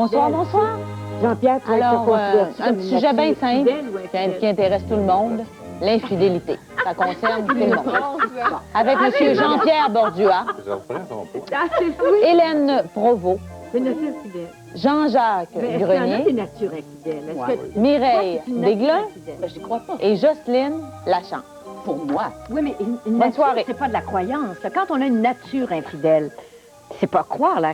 Bonsoir, bonsoir. Jean-Pierre, tu Alors, un petit sujet bien simple simple qui intéresse tout le monde, l'infidélité. Ça concerne tout le monde. Avec M. Jean-Pierre Bordua, Hélène Provost, C'est une nature fidèle. Jean-Jacques Mais est-ce qu'il y en a Grenier, des natures infidèles? Est-ce que Mireille toi, c'est une nature Desglas infidèle? Ben, je crois pas. et Jocelyne Lachance. Pour moi. Oui, mais une Bonne nature, soirée. c'est pas de la croyance. Quand on a une nature infidèle, c'est pas croire. La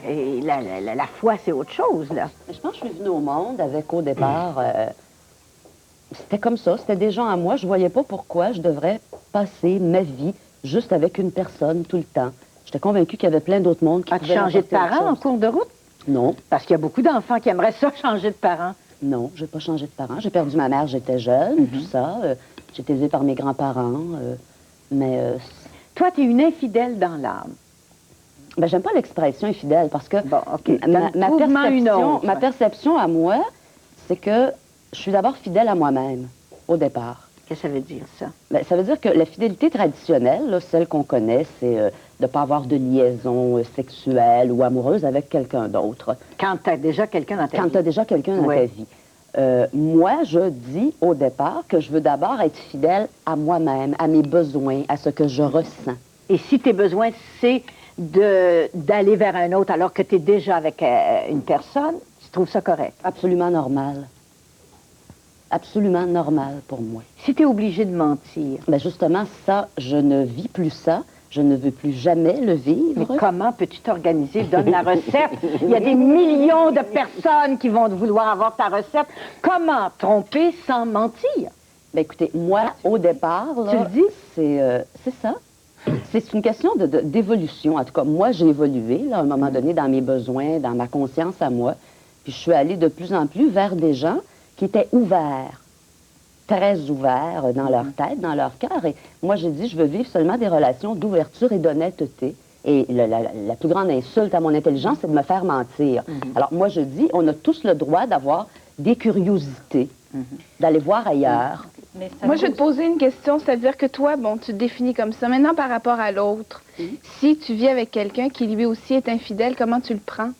foi, c'est autre chose, là. Mais je pense que je suis venue au monde avec, au départ, c'était comme ça. C'était des gens à moi. Je voyais pas pourquoi je devrais passer ma vie juste avec une personne tout le temps. J'étais convaincue qu'il y avait plein d'autres mondes qui As-tu pouvaient changé de m'apporter autre parents en chose. cours de route? Non, Parce qu'il y a beaucoup d'enfants qui aimeraient ça, changer de parents. non, j'ai pas changé de parents. J'ai perdu ma mère, j'étais jeune, tout ça. J'ai été élevée par mes grands-parents. Mais Toi, tu es une infidèle dans l'âme. ben, j'aime pas l'expression infidèle parce que Bon, OK. ma perception à moi, c'est que je suis d'abord fidèle à moi-même, au départ. Qu'est-ce que ça veut dire, ça? Ben, ça veut dire que la fidélité traditionnelle, là, celle qu'on connaît, c'est de ne pas avoir de liaison sexuelle ou amoureuse avec quelqu'un d'autre. Quand tu as déjà quelqu'un dans ta Quand vie. tu as déjà quelqu'un dans ta vie. Moi, je dis au départ que je veux d'abord être fidèle à moi-même, à mes besoins, à ce que je ressens. Et si tes besoins, c'est d'aller vers un autre alors que tu es déjà avec une personne, tu trouves ça correct? Absolument normal. Absolument normal pour moi. Si tu es obligé de mentir, Ben justement, ça, je ne vis plus ça. Je ne veux plus jamais le vivre. mais comment peux-tu t'organiser? Donne la recette. Il y a des millions de personnes qui vont vouloir avoir ta recette. Comment tromper sans mentir? Ben écoutez, moi, au départ, là, Tu le dis? c'est ça. C'est une question d'évolution. En tout cas, moi, j'ai évolué, là, à un moment donné, dans mes besoins, dans ma conscience à moi. Puis je suis allée de plus en plus vers des gens qui étaient ouverts, très ouverts dans leur tête, dans leur cœur. Et moi, j'ai dit, je veux vivre seulement des relations d'ouverture et d'honnêteté. Et la plus grande insulte à mon intelligence, c'est de me faire mentir. Alors moi, je dis, on a tous le droit d'avoir des curiosités, d'aller voir ailleurs. Moi, je vais te poser une question, c'est-à-dire que toi, bon, tu te définis comme ça. Maintenant, par rapport à l'autre, si tu vis avec quelqu'un qui lui aussi est infidèle, comment tu le prends?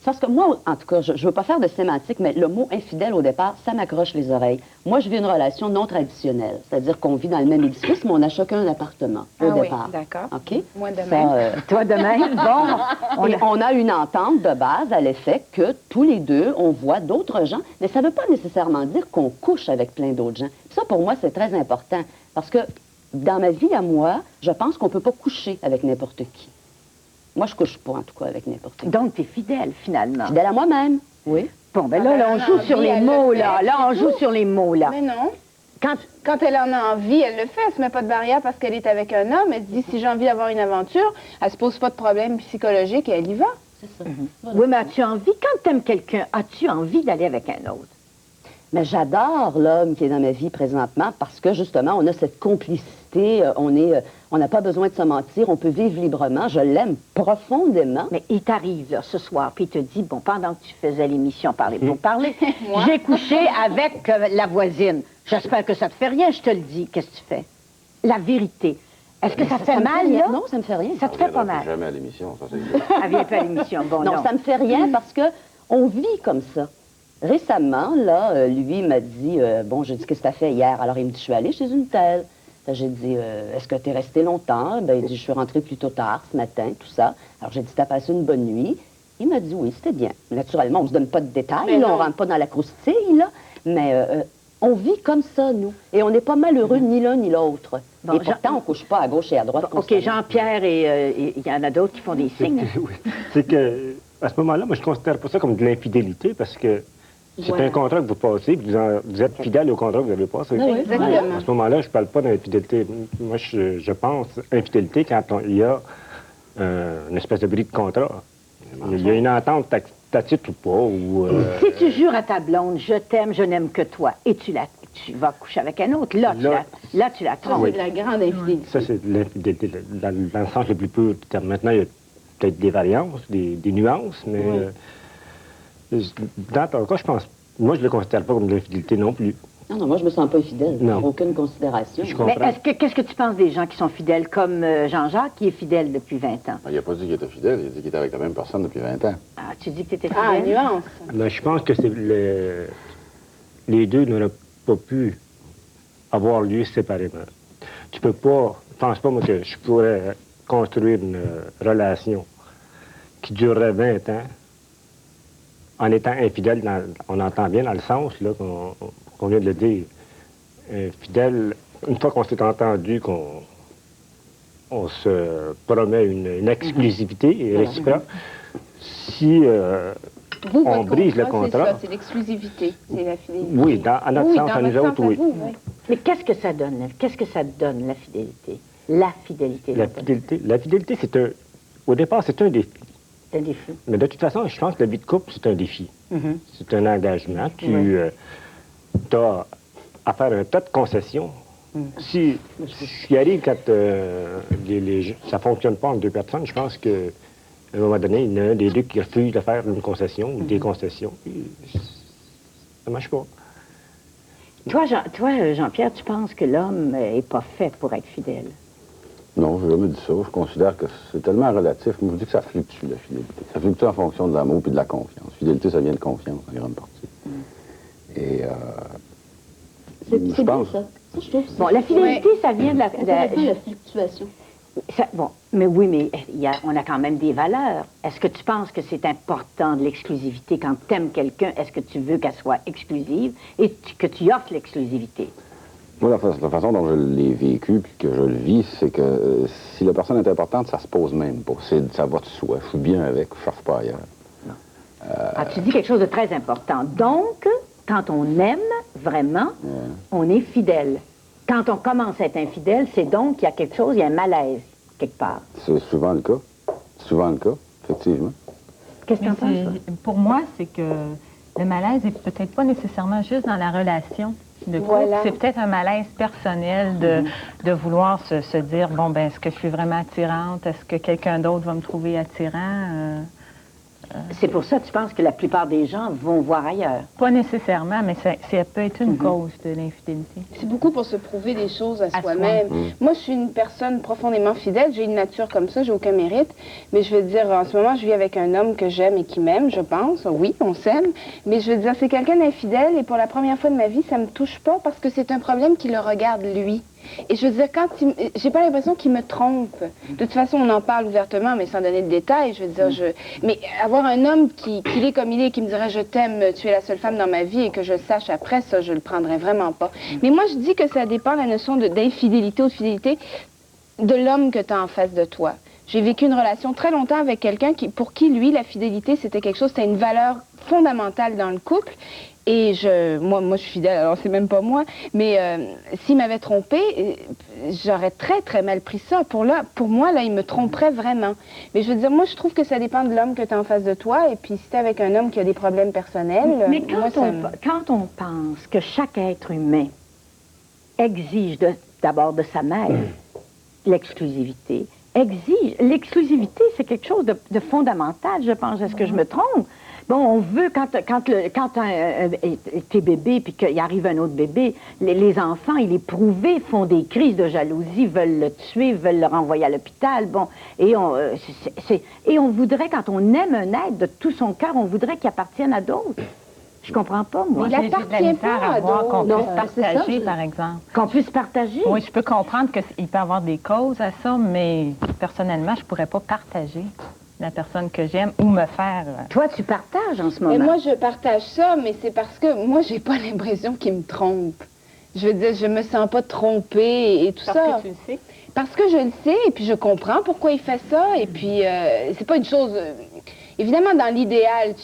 Parce que moi, en tout cas, je ne veux pas faire de sémantique, mais le mot infidèle, au départ, ça m'accroche les oreilles. Moi, je vis une relation non traditionnelle, c'est-à-dire qu'on vit dans le même édifice, mais on a chacun un appartement, au départ. Oui, d'accord. OK? Moi de Ça, même. Toi de même? Bon, on a une entente de base à l'effet que tous les deux, on voit d'autres gens, mais ça ne veut pas nécessairement dire qu'on couche avec plein d'autres gens. Puis ça, pour moi, c'est très important, parce que dans ma vie à moi, je pense qu'on ne peut pas coucher avec n'importe qui. Moi, je couche pas, en tout cas, avec n'importe qui. donc tu es fidèle, finalement. Fidèle à moi-même, oui. Bon, ben là, on joue sur les mots, là. Là, on joue sur les mots, là. Mais non. Quand Quand elle en a envie, elle le fait. Elle se met pas de barrière parce qu'elle est avec un homme. Elle se dit, si j'ai envie d'avoir une aventure, elle se pose pas de problème psychologique et elle y va. C'est ça. Oui, mais as-tu envie, quand tu aimes quelqu'un, as-tu envie d'aller avec un autre? Mais j'adore l'homme qui est dans ma vie présentement parce que, justement, on a cette complicité, on n'a pas besoin de se mentir, on peut vivre librement. Je l'aime profondément. Mais il t'arrive, là, ce soir, puis il te dit, bon, pendant que tu faisais l'émission Parler pour parler, j'ai couché avec la voisine. J'espère que ça te fait rien, je te le dis. Qu'est-ce que tu fais? La vérité. Est-ce que ça te fait mal, là? Non, ça me fait rien. Ça te fait pas mal. Jamais à l'émission, ça c'est Elle vient pas à l'émission. Bon, Non, ça me fait rien parce que on vit comme ça. Récemment, là, lui m'a dit, bon, j'ai dit, qu'est-ce que t'as fait hier? Alors, il me dit, je suis allée chez une telle. J'ai dit, est-ce que t'es resté longtemps? Ben, il dit, je suis rentrée plus tôt tard ce matin, tout ça. Alors, j'ai dit, t'as passé une bonne nuit? Il m'a dit, oui, c'était bien. Naturellement, on ne se donne pas de détails, là, on ne rentre pas dans la croustille, là, mais on vit comme ça, nous. Et on n'est pas malheureux ni l'un ni l'autre. Bon, et pourtant, on ne couche pas à gauche et à droite. OK, Jean-Pierre, et il y en a d'autres qui font des signes. Oui. C'est que, à ce moment-là, moi, je ne considère pas ça comme de l'infidélité parce que c'est un contrat que vous passez, puis vous êtes fidèle au contrat que vous avez passé. Oui, Exactement. À ce moment-là, je ne parle pas d'infidélité. Moi, je pense infidélité quand il y a une espèce de bris de contrat. Il y a une entente tacite ou pas. Ou, Si tu jures à ta blonde, je t'aime, je n'aime que toi, et tu vas coucher avec un autre, là, tu la Ça, trompes. c'est de la grande infidélité. ça, c'est de l'infidélité dans le sens le plus pur du terme. Maintenant, il y a peut-être des variances, des nuances, mais dans ton cas, je pense, moi, je ne le considère pas comme de l'infidélité non plus. Non, non, moi, je me sens pas infidèle. Non. Aucune considération. Je Mais comprends. qu'est-ce que tu penses des gens qui sont fidèles, comme Jean-Jacques, qui est fidèle depuis 20 ans? Il n'a pas dit qu'il était fidèle, il a dit qu'il était avec la même personne depuis 20 ans. Ah, tu dis que tu étais Ah, fidèle? nuance. Mais je pense que les deux n'auraient pas pu avoir lieu séparément. Tu peux pas... Je pense pas, moi, que je pourrais construire une relation qui durerait 20 ans en étant infidèle, on entend bien dans le sens là qu'on vient de le dire. Fidèle, une fois qu'on s'est entendu, qu'on se promet une exclusivité réciproque, si Vous, on votre brise le contrat, contrat... c'est ça, c'est l'exclusivité, c'est la fidélité. Oui, à notre Oui, sens, dans à nous votre autres, sens à oui. vous, oui. Mais qu'est-ce que ça donne? Qu'est-ce que ça donne, la fidélité? La fidélité. La fidélité, c'est un... Au départ, c'est un défi. C'est un défi. Mais de toute façon, je pense que la vie de couple, c'est un défi. Mhm. C'est un engagement. Tu Oui. as à faire un tas de concessions. Si arrive quand ça ne fonctionne pas entre deux personnes, je pense qu'à un moment donné, il y en a un des deux qui refuse de faire une concession ou des concessions. Puis, ça ne marche pas. Toi, Jean-Pierre, tu penses que l'homme n'est pas fait pour être fidèle? Non, je n'ai jamais dit ça. Je considère que c'est tellement relatif. Moi, je dis que ça fluctue, la fidélité. Ça fluctue en fonction de l'amour et de la confiance. Fidélité, ça vient de confiance, en grande partie. Et C'est bien, pense... ça. Ça, je trouve. Bon, la fidélité, ça vient de la... la fluctuation. Bon, mais oui, mais on a quand même des valeurs. Est-ce que tu penses que c'est important de l'exclusivité quand tu aimes quelqu'un? Est-ce que tu veux qu'elle soit exclusive et que tu offres l'exclusivité? Moi, la façon dont je l'ai vécu puis que je le vis, c'est que si la personne est importante, ça se pose même pas. Ça va de soi. Je suis bien avec, je ne cherche pas ailleurs. Ah, tu dis quelque chose de très important. Donc, quand on aime vraiment, on est fidèle. Quand on commence à être infidèle, c'est donc qu'il y a quelque chose, il y a un malaise quelque part. C'est souvent le cas. C'est souvent le cas, effectivement. Qu'est-ce que tu en penses? Pour moi, c'est que le malaise est peut-être pas nécessairement juste dans la relation de couple. Voilà. C'est peut-être un malaise personnel de vouloir se dire, bon, ben, est-ce que je suis vraiment attirante? Est-ce que quelqu'un d'autre va me trouver attirant? C'est pour ça que tu penses que la plupart des gens vont voir ailleurs. Pas nécessairement, mais ça peut être une cause de l'infidélité. C'est beaucoup pour se prouver des choses à À soi-même. Moi, je suis une personne profondément fidèle. J'ai une nature comme ça, j'ai aucun mérite. Mais je veux dire, en ce moment, je vis avec un homme que j'aime et qui m'aime, je pense. Oui, on s'aime. Mais je veux dire, c'est quelqu'un d'infidèle et pour la première fois de ma vie, ça me touche pas parce que c'est un problème qui le regarde lui. Et je veux dire, j'ai pas l'impression qu'il me trompe. De toute façon, on en parle ouvertement, mais sans donner de détails. Je veux dire, mais avoir un homme qui est comme il est, qui me dirait « je t'aime, tu es la seule femme dans ma vie » et que je le sache après, ça, je le prendrais vraiment pas. Mais moi, je dis que ça dépend de la notion d'infidélité ou de fidélité de l'homme que tu as en face de toi. J'ai vécu une relation très longtemps avec quelqu'un pour qui, lui, la fidélité, c'était quelque chose, c'était une valeur fondamentale dans le couple. Et moi, je suis fidèle, alors c'est même pas moi, mais s'il m'avait trompée, j'aurais très, très mal pris ça. Pour moi, là, il me tromperait vraiment. Mais je veux dire, moi, je trouve que ça dépend de l'homme que tu as en face de toi, et puis si t'es avec un homme qui a des problèmes personnels... Mais moi, quand on pense que chaque être humain exige d'abord de sa mère l'exclusivité, l'exclusivité, c'est quelque chose de fondamental, je pense. Est-ce que je me trompe? Bon, on veut, quand t'es bébé puis qu'il arrive un autre bébé, les enfants, il est prouvé, font des crises de jalousie, veulent le tuer, veulent le renvoyer à l'hôpital. Bon, et on voudrait, quand on aime un être de tout son cœur, on voudrait qu'il appartienne à d'autres. Je comprends pas, moi. Il appartient pas à d'autres. Qu'on Non, puisse c'est ça, partager, par exemple. Qu'on puisse partager. Oui, je peux comprendre qu'il peut y avoir des causes à ça, mais personnellement, je pourrais pas partager la personne que j'aime ou me faire... Toi, tu partages en ce moment. Mais moi, je partage ça, mais c'est parce que moi, j'ai pas l'impression qu'il me trompe. Je veux dire, je me sens pas trompée et tout ça. Parce que tu le sais. Parce que je le sais, et puis je comprends pourquoi il fait ça, et puis c'est pas une chose... évidemment, dans l'idéal,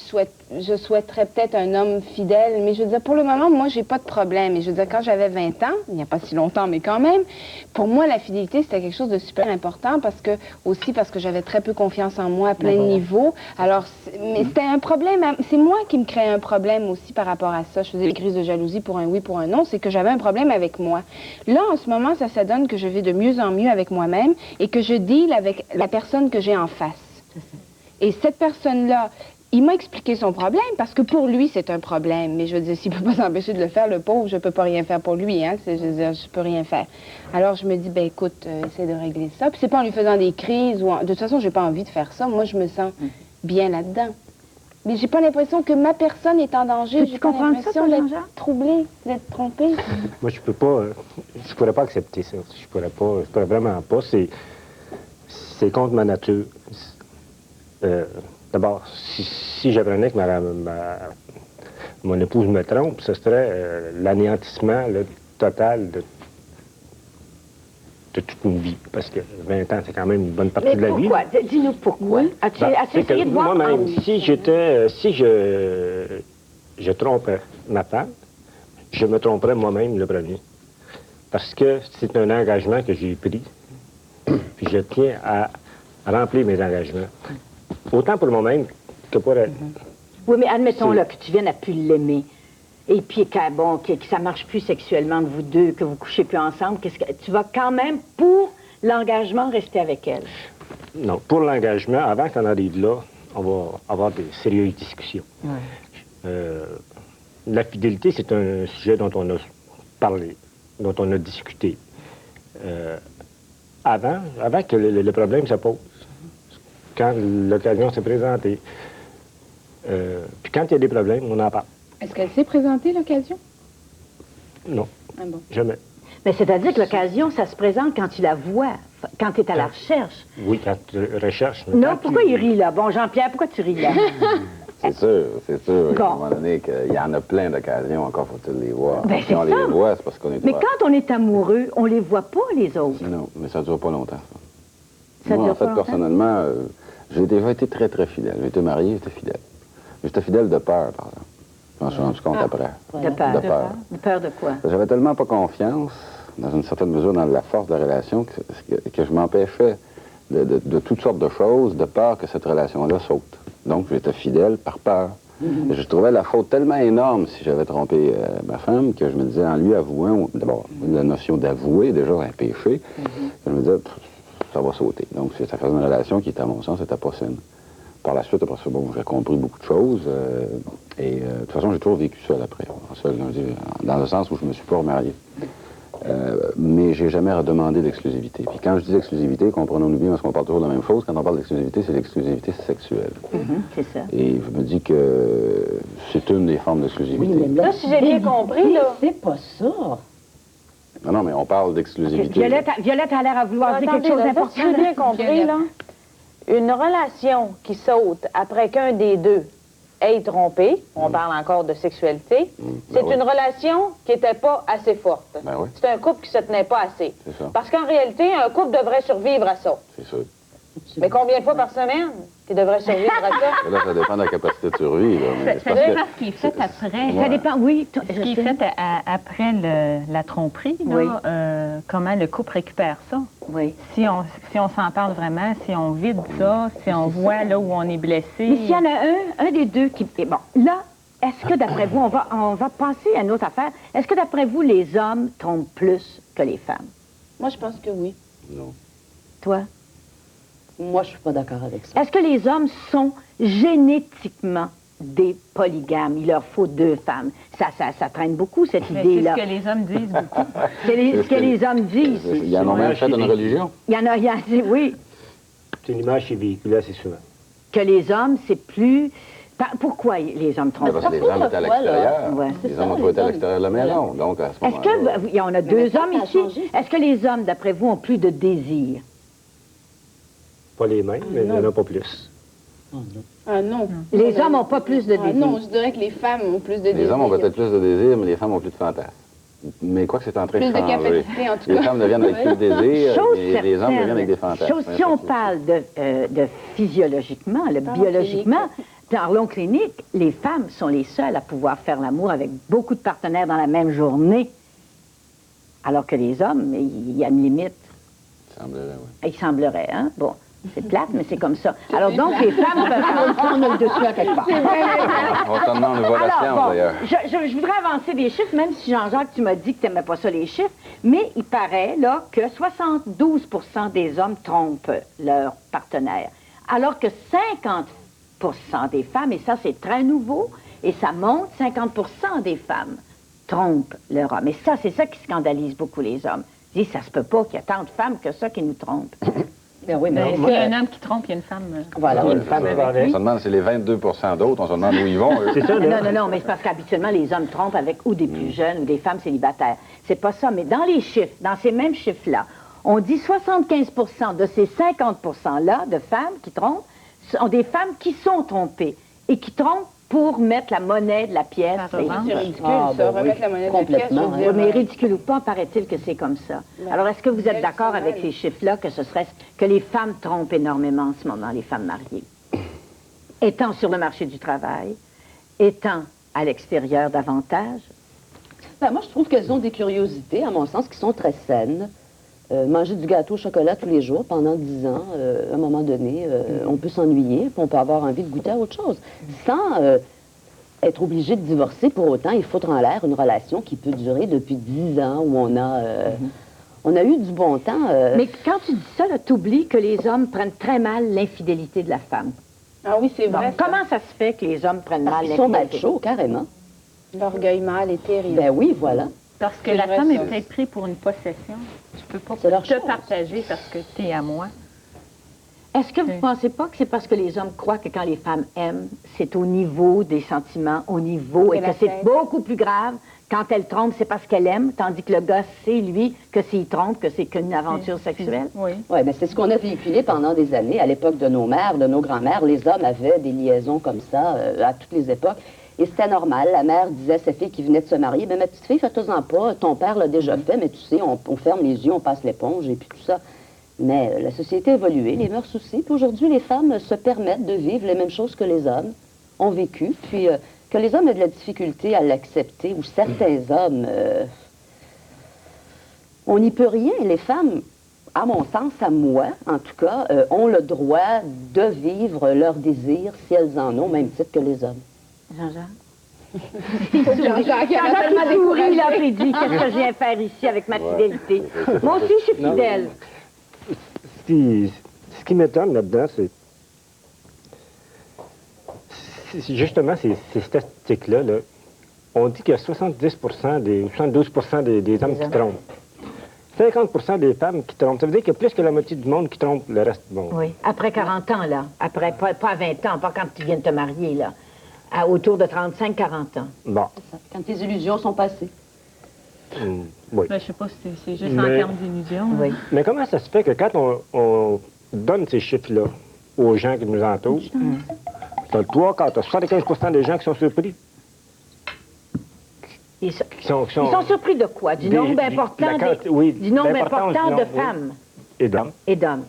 je souhaiterais peut-être un homme fidèle, mais je veux dire, pour le moment, moi, j'ai pas de problème. Et je veux dire, quand j'avais 20 ans, il n'y a pas si longtemps, mais quand même, pour moi, la fidélité, c'était quelque chose de super important, parce que j'avais très peu confiance en moi à plein de niveaux. Alors, mais c'était un problème, c'est moi qui me créais un problème aussi par rapport à ça. Je faisais des crises de jalousie pour un oui, pour un non, c'est que j'avais un problème avec moi. Là, en ce moment, ça donne que je vais de mieux en mieux avec moi-même et que je deal avec la personne que j'ai en face. Et cette personne-là, il m'a expliqué son problème parce que pour lui, c'est un problème. Mais je veux dire, s'il ne peut pas s'empêcher de le faire, le pauvre, je ne peux pas rien faire pour lui. Hein? Je veux dire, je peux rien faire. Alors, je me dis, ben écoute, essaie de régler ça. Puis c'est pas en lui faisant des crises ou de toute façon, j'ai pas envie de faire ça. Moi, je me sens bien là-dedans. Mais j'ai pas l'impression que ma personne est en danger. Tu comprends ça, d'être troublée, d'être trompée. Moi, je pourrais pas accepter ça. Je pourrais vraiment pas. C'est contre ma nature. D'abord, si j'apprenais que mon épouse me trompe, ce serait l'anéantissement total de toute une vie. Parce que 20 ans, c'est quand même une bonne partie de la vie. Mais pourquoi? Dis-nous pourquoi. As-tu essayé de voir moi-même, si je trompais ma femme, je me tromperais moi-même le premier. Parce que c'est un engagement que j'ai pris. Puis je tiens à remplir mes engagements. Autant pour moi-même que pour elle. Oui, mais admettons là, que tu viennes à plus l'aimer. Et puis que ça marche plus sexuellement de vous deux, que vous couchez plus ensemble. Tu vas quand même, pour l'engagement, rester avec elle? Non, pour l'engagement, avant qu'on arrive là, on va avoir des sérieuses discussions. Ouais. La fidélité, c'est un sujet dont on a parlé, dont on a discuté. Avant que le problème se pose, quand l'occasion s'est présentée. Puis quand il y a des problèmes, on en parle. Est-ce qu'elle s'est présentée, l'occasion? Non, jamais. Mais c'est-à-dire que l'occasion, ça se présente quand tu la vois, quand tu es à la recherche. Oui, quand tu recherches. Non, pourquoi il rit là? Bon, Jean-Pierre, pourquoi tu ris là? C'est sûr. Bon. À un moment donné, qu'il y en a plein d'occasions, encore faut-il les voir. Ben, si on les voit, c'est parce qu'on est Mais quand on est amoureux, on les voit pas, les autres. Non, mais ça dure pas longtemps, ça. Ça Moi, dure en fait, pas longtemps? personnellement, j'ai déjà été très, très fidèle. J'ai été marié, j'étais fidèle. J'étais fidèle de peur, par exemple. Je m'en suis rendu compte après. De peur. De peur. De peur de quoi? J'avais tellement pas confiance, dans une certaine mesure, dans la force de la relation, que je m'empêchais de toutes sortes de choses, de peur que cette relation-là saute. Donc, j'étais fidèle par peur. Je trouvais la faute tellement énorme si j'avais trompé ma femme que je me disais, en lui avouant, d'abord, la notion d'avouer, déjà un péché, je me disais, ça va sauter. Donc, ça faisait une relation qui, à mon sens, n'était pas saine. Par la suite, après ça, bon, j'ai compris beaucoup de choses. De toute façon, j'ai toujours vécu seul après. Seul, dans le sens où je me suis pas remarié. Mais j'ai jamais redemandé d'exclusivité. Puis quand je dis exclusivité, comprenons-nous bien, parce qu'on parle toujours de la même chose, quand on parle d'exclusivité, c'est l'exclusivité sexuelle. C'est ça. Et je me dis que c'est une des formes d'exclusivité. Oui, mais là, si j'ai bien compris, là... C'est pas ça. Non, mais on parle d'exclusivité. Violette a l'air à vouloir dire quelque chose d'important. Si j'ai bien compris, là, une relation qui saute après qu'un des deux ait trompé, on parle encore de sexualité, c'est une relation qui n'était pas assez forte. Ben oui. C'est un couple qui se tenait pas assez. C'est ça. Parce qu'en réalité, un couple devrait survivre à ça. C'est sûr. Mais combien de fois par semaine tu devrais survivre à ça? Et là, ça dépend de la capacité de survie. Là, mais Ça dépend ce qui est fait après. Ça dépend, oui. Ce qui est fait après la tromperie, là, Oui. comment le couple récupère ça. Oui. Si on s'en parle vraiment, si on vide ça, si on voit là où on est blessé. Mais s'il y en a un des deux qui... Et bon, là, est-ce que d'après vous, on va passer à une autre affaire, est-ce que d'après vous, les hommes trompent plus que les femmes? Moi, je pense que oui. non. Toi? Moi, je suis pas d'accord avec ça. Est-ce que les hommes sont génétiquement des polygames? Il leur faut 2 femmes. Ça traîne beaucoup, cette Mais idée-là. c'est ce que les hommes disent beaucoup. C'est ce que les hommes disent. Il y en a même fait une religion. Il y en a, oui, C'est une image qui est véhiculée assez souvent. que les hommes, c'est plus... Pourquoi les hommes trompent? Parce que les hommes étaient à l'extérieur. Ouais. Les hommes ont toujours été à l'extérieur de la maison. Donc, à ce Est-ce moment-là... que... Il y en a 2 hommes ça a ici. changé, ça. Est-ce que les hommes, d'après vous, ont plus de désir? Pas les mêmes, mais il n'y en a pas plus. Ah non. Les hommes n'ont pas plus de Ah désir. non, je dirais que les femmes ont plus de désir. Les hommes ont peut-être plus de désir, mais les femmes ont plus de fantasmes. Mais quoi que c'est en train Plus de de changer. capacité, en tout Les cas. femmes deviennent avec plus de désir, Chose et les hommes certaine. deviennent avec des fantasmes. Si on parle de physiologiquement, biologiquement, parlons clinique, les femmes sont les seules à pouvoir faire l'amour avec beaucoup de partenaires dans la même journée. Alors que les hommes, il y a une limite. Il semblerait, oui. Il semblerait, hein? Bon, c'est plate, mais c'est comme ça. Alors donc, les femmes peuvent... On a le dessus à quelque part. On s'en demande, on voit la science, bon, d'ailleurs. je voudrais avancer des chiffres, même si Jean-Jacques, tu m'as dit que tu n'aimais pas ça, les chiffres, mais il paraît, là, que 72% des hommes trompent leur partenaire, alors que des femmes, et ça, c'est très nouveau, et ça monte, 50 des femmes trompent leur homme. Et ça, c'est ça qui scandalise beaucoup les hommes. Ils disent, ça se peut pas qu'il y ait tant de femmes que ça qui nous trompent. Ben oui, mais S'il y a un homme qui trompe, il y a une femme. voilà. Une femme qui va On avec. se demande, c'est les 22 d'autres, on se demande où ils vont. eux. C'est ça, là. Non, mais c'est parce qu'habituellement, les hommes trompent avec ou des plus jeunes ou des femmes célibataires. C'est pas ça, mais dans les chiffres, dans ces mêmes chiffres-là, on dit 75 de ces 50 %-là de femmes qui trompent sont des femmes qui sont trompées et qui trompent pour mettre la monnaie de la pièce. Ça revend. C'est ridicule, Ah, ça, ben remettre oui, la monnaie de la pièce. complètement, je veux Oui, dire, mais ridicule ou pas, paraît-il que c'est comme ça. Alors, est-ce que vous êtes Quel d'accord avec scandale. ces chiffres-là que ce serait que les femmes trompent énormément en ce moment, les femmes mariées? Étant sur le marché du travail, étant à l'extérieur davantage, Ben, moi, je trouve qu'elles ont des curiosités, à mon sens, qui sont très saines. Manger du gâteau au chocolat tous les jours pendant 10 ans, à un moment donné, on peut s'ennuyer, puis on peut avoir envie de goûter à autre chose. Sans être obligé de divorcer, pour autant, il faut en l'air une relation qui peut durer depuis 10 ans, où on a eu du bon temps. mais quand tu dis ça, tu oublies que les hommes prennent très mal l'infidélité de la femme. Ah oui, c'est Bon, vrai. ça. comment ça se fait que les hommes prennent Parce mal qu'ils sont l'infidélité? machos, carrément. L'orgueil mâle est terrible. Ben oui, voilà. Parce que C'est la vrai, femme est ça. peut-être prise pour une possession. Tu peux pas C'est leur te chose. partager parce que tu es à moi. Est-ce que vous ne Oui. pensez pas que c'est parce que les hommes croient que quand les femmes aiment, c'est au niveau des sentiments, au niveau, et De que la c'est tête. beaucoup plus grave quand elle trompe, c'est parce qu'elle aime, tandis que le gars sait, lui, que s'il trompe, que c'est qu'une aventure sexuelle? Oui. Oui, mais c'est ce qu'on a véhiculé pendant des années. À l'époque de nos mères, de nos grands-mères, les hommes avaient des liaisons comme ça à toutes les époques. Et c'était normal. La mère disait à sa fille qui venait de se marier, ben, ma petite fille, fais-toi-en pas, ton père l'a déjà fait, mais tu sais, on ferme les yeux, on passe l'éponge et puis tout ça. Mais la société a évolué, les mœurs aussi. Puis aujourd'hui, les femmes se permettent de vivre les mêmes choses que les hommes ont vécu. Puis que les hommes aient de la difficulté à l'accepter, ou certains hommes, on n'y peut rien. Les femmes, à mon sens, à moi, en tout cas, ont le droit de vivre leurs désirs si elles en ont, au même titre que les hommes. Jean-Jacques? Jean-Jacques, il a Jean-Jacques, tellement il sourit, découragé. là, puis il dit, qu'est-ce que je viens faire ici avec ma fidélité? Moi aussi, je suis Non. fidèle. Ce qui m'étonne là-dedans, c'est justement ces statistiques-là. Là. On dit qu'il y a 72 des hommes qui trompent. 50 des femmes qui trompent. Ça veut dire qu'il y a plus que la moitié du monde qui trompe le reste du monde. Oui, après 40 ans, là. Après, pas à 20 ans, pas quand tu viens de te marier, là. Autour de 35-40 ans. Bon. Quand tes illusions sont passées. Oui. Ben, je sais pas si c'est juste en Mais- termes d'illusion. là. Oui. Mais comment ça se fait que quand on donne ces chiffres-là aux gens qui nous entourent, t'as le 3/4, t'as 75 des gens qui sont surpris. Ils sont, Qui sont, ils sont surpris de quoi? Du Des- nombre du- important, de la quantité- oui, du nombre l'importance important du de nombre, oui. femmes et d'hommes. et d'hommes.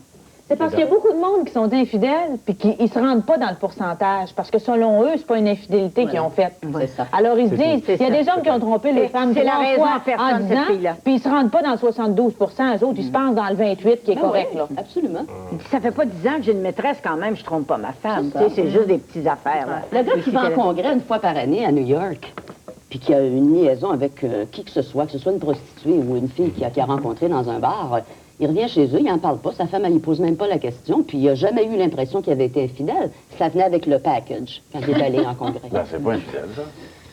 C'est parce qu'il y a beaucoup de monde qui sont infidèles puis qui ne se rendent pas dans le pourcentage. Parce que selon eux, c'est pas une infidélité qu'ils ont faite. C'est ça. Alors ils C'est disent, ça. il y a des hommes qui ont trompé les femmes c'est la 3 raison fois en personne, en 10 cette ans, fille-là. puis ils se rendent pas dans le 72 eux autres, ils se pensent dans le 28 qui est Ben correct. oui, Là. absolument. Il dit, ça fait pas 10 ans que j'ai une maîtresse quand même, je trompe pas ma femme. C'est ça. Tu sais, c'est juste des petites affaires. Là. Le gars qui va en qu'elle- congrès une fois par année à New York, puis qui a une liaison avec qui que ce soit une prostituée ou une fille qui a rencontré dans un bar, il revient chez eux, il n'en parle pas, sa femme, elle lui pose même pas la question, puis il n'a jamais eu l'impression qu'il avait été infidèle. Ça venait avec le package quand il est allé en congrès. Ben, c'est pas infidèle, ça.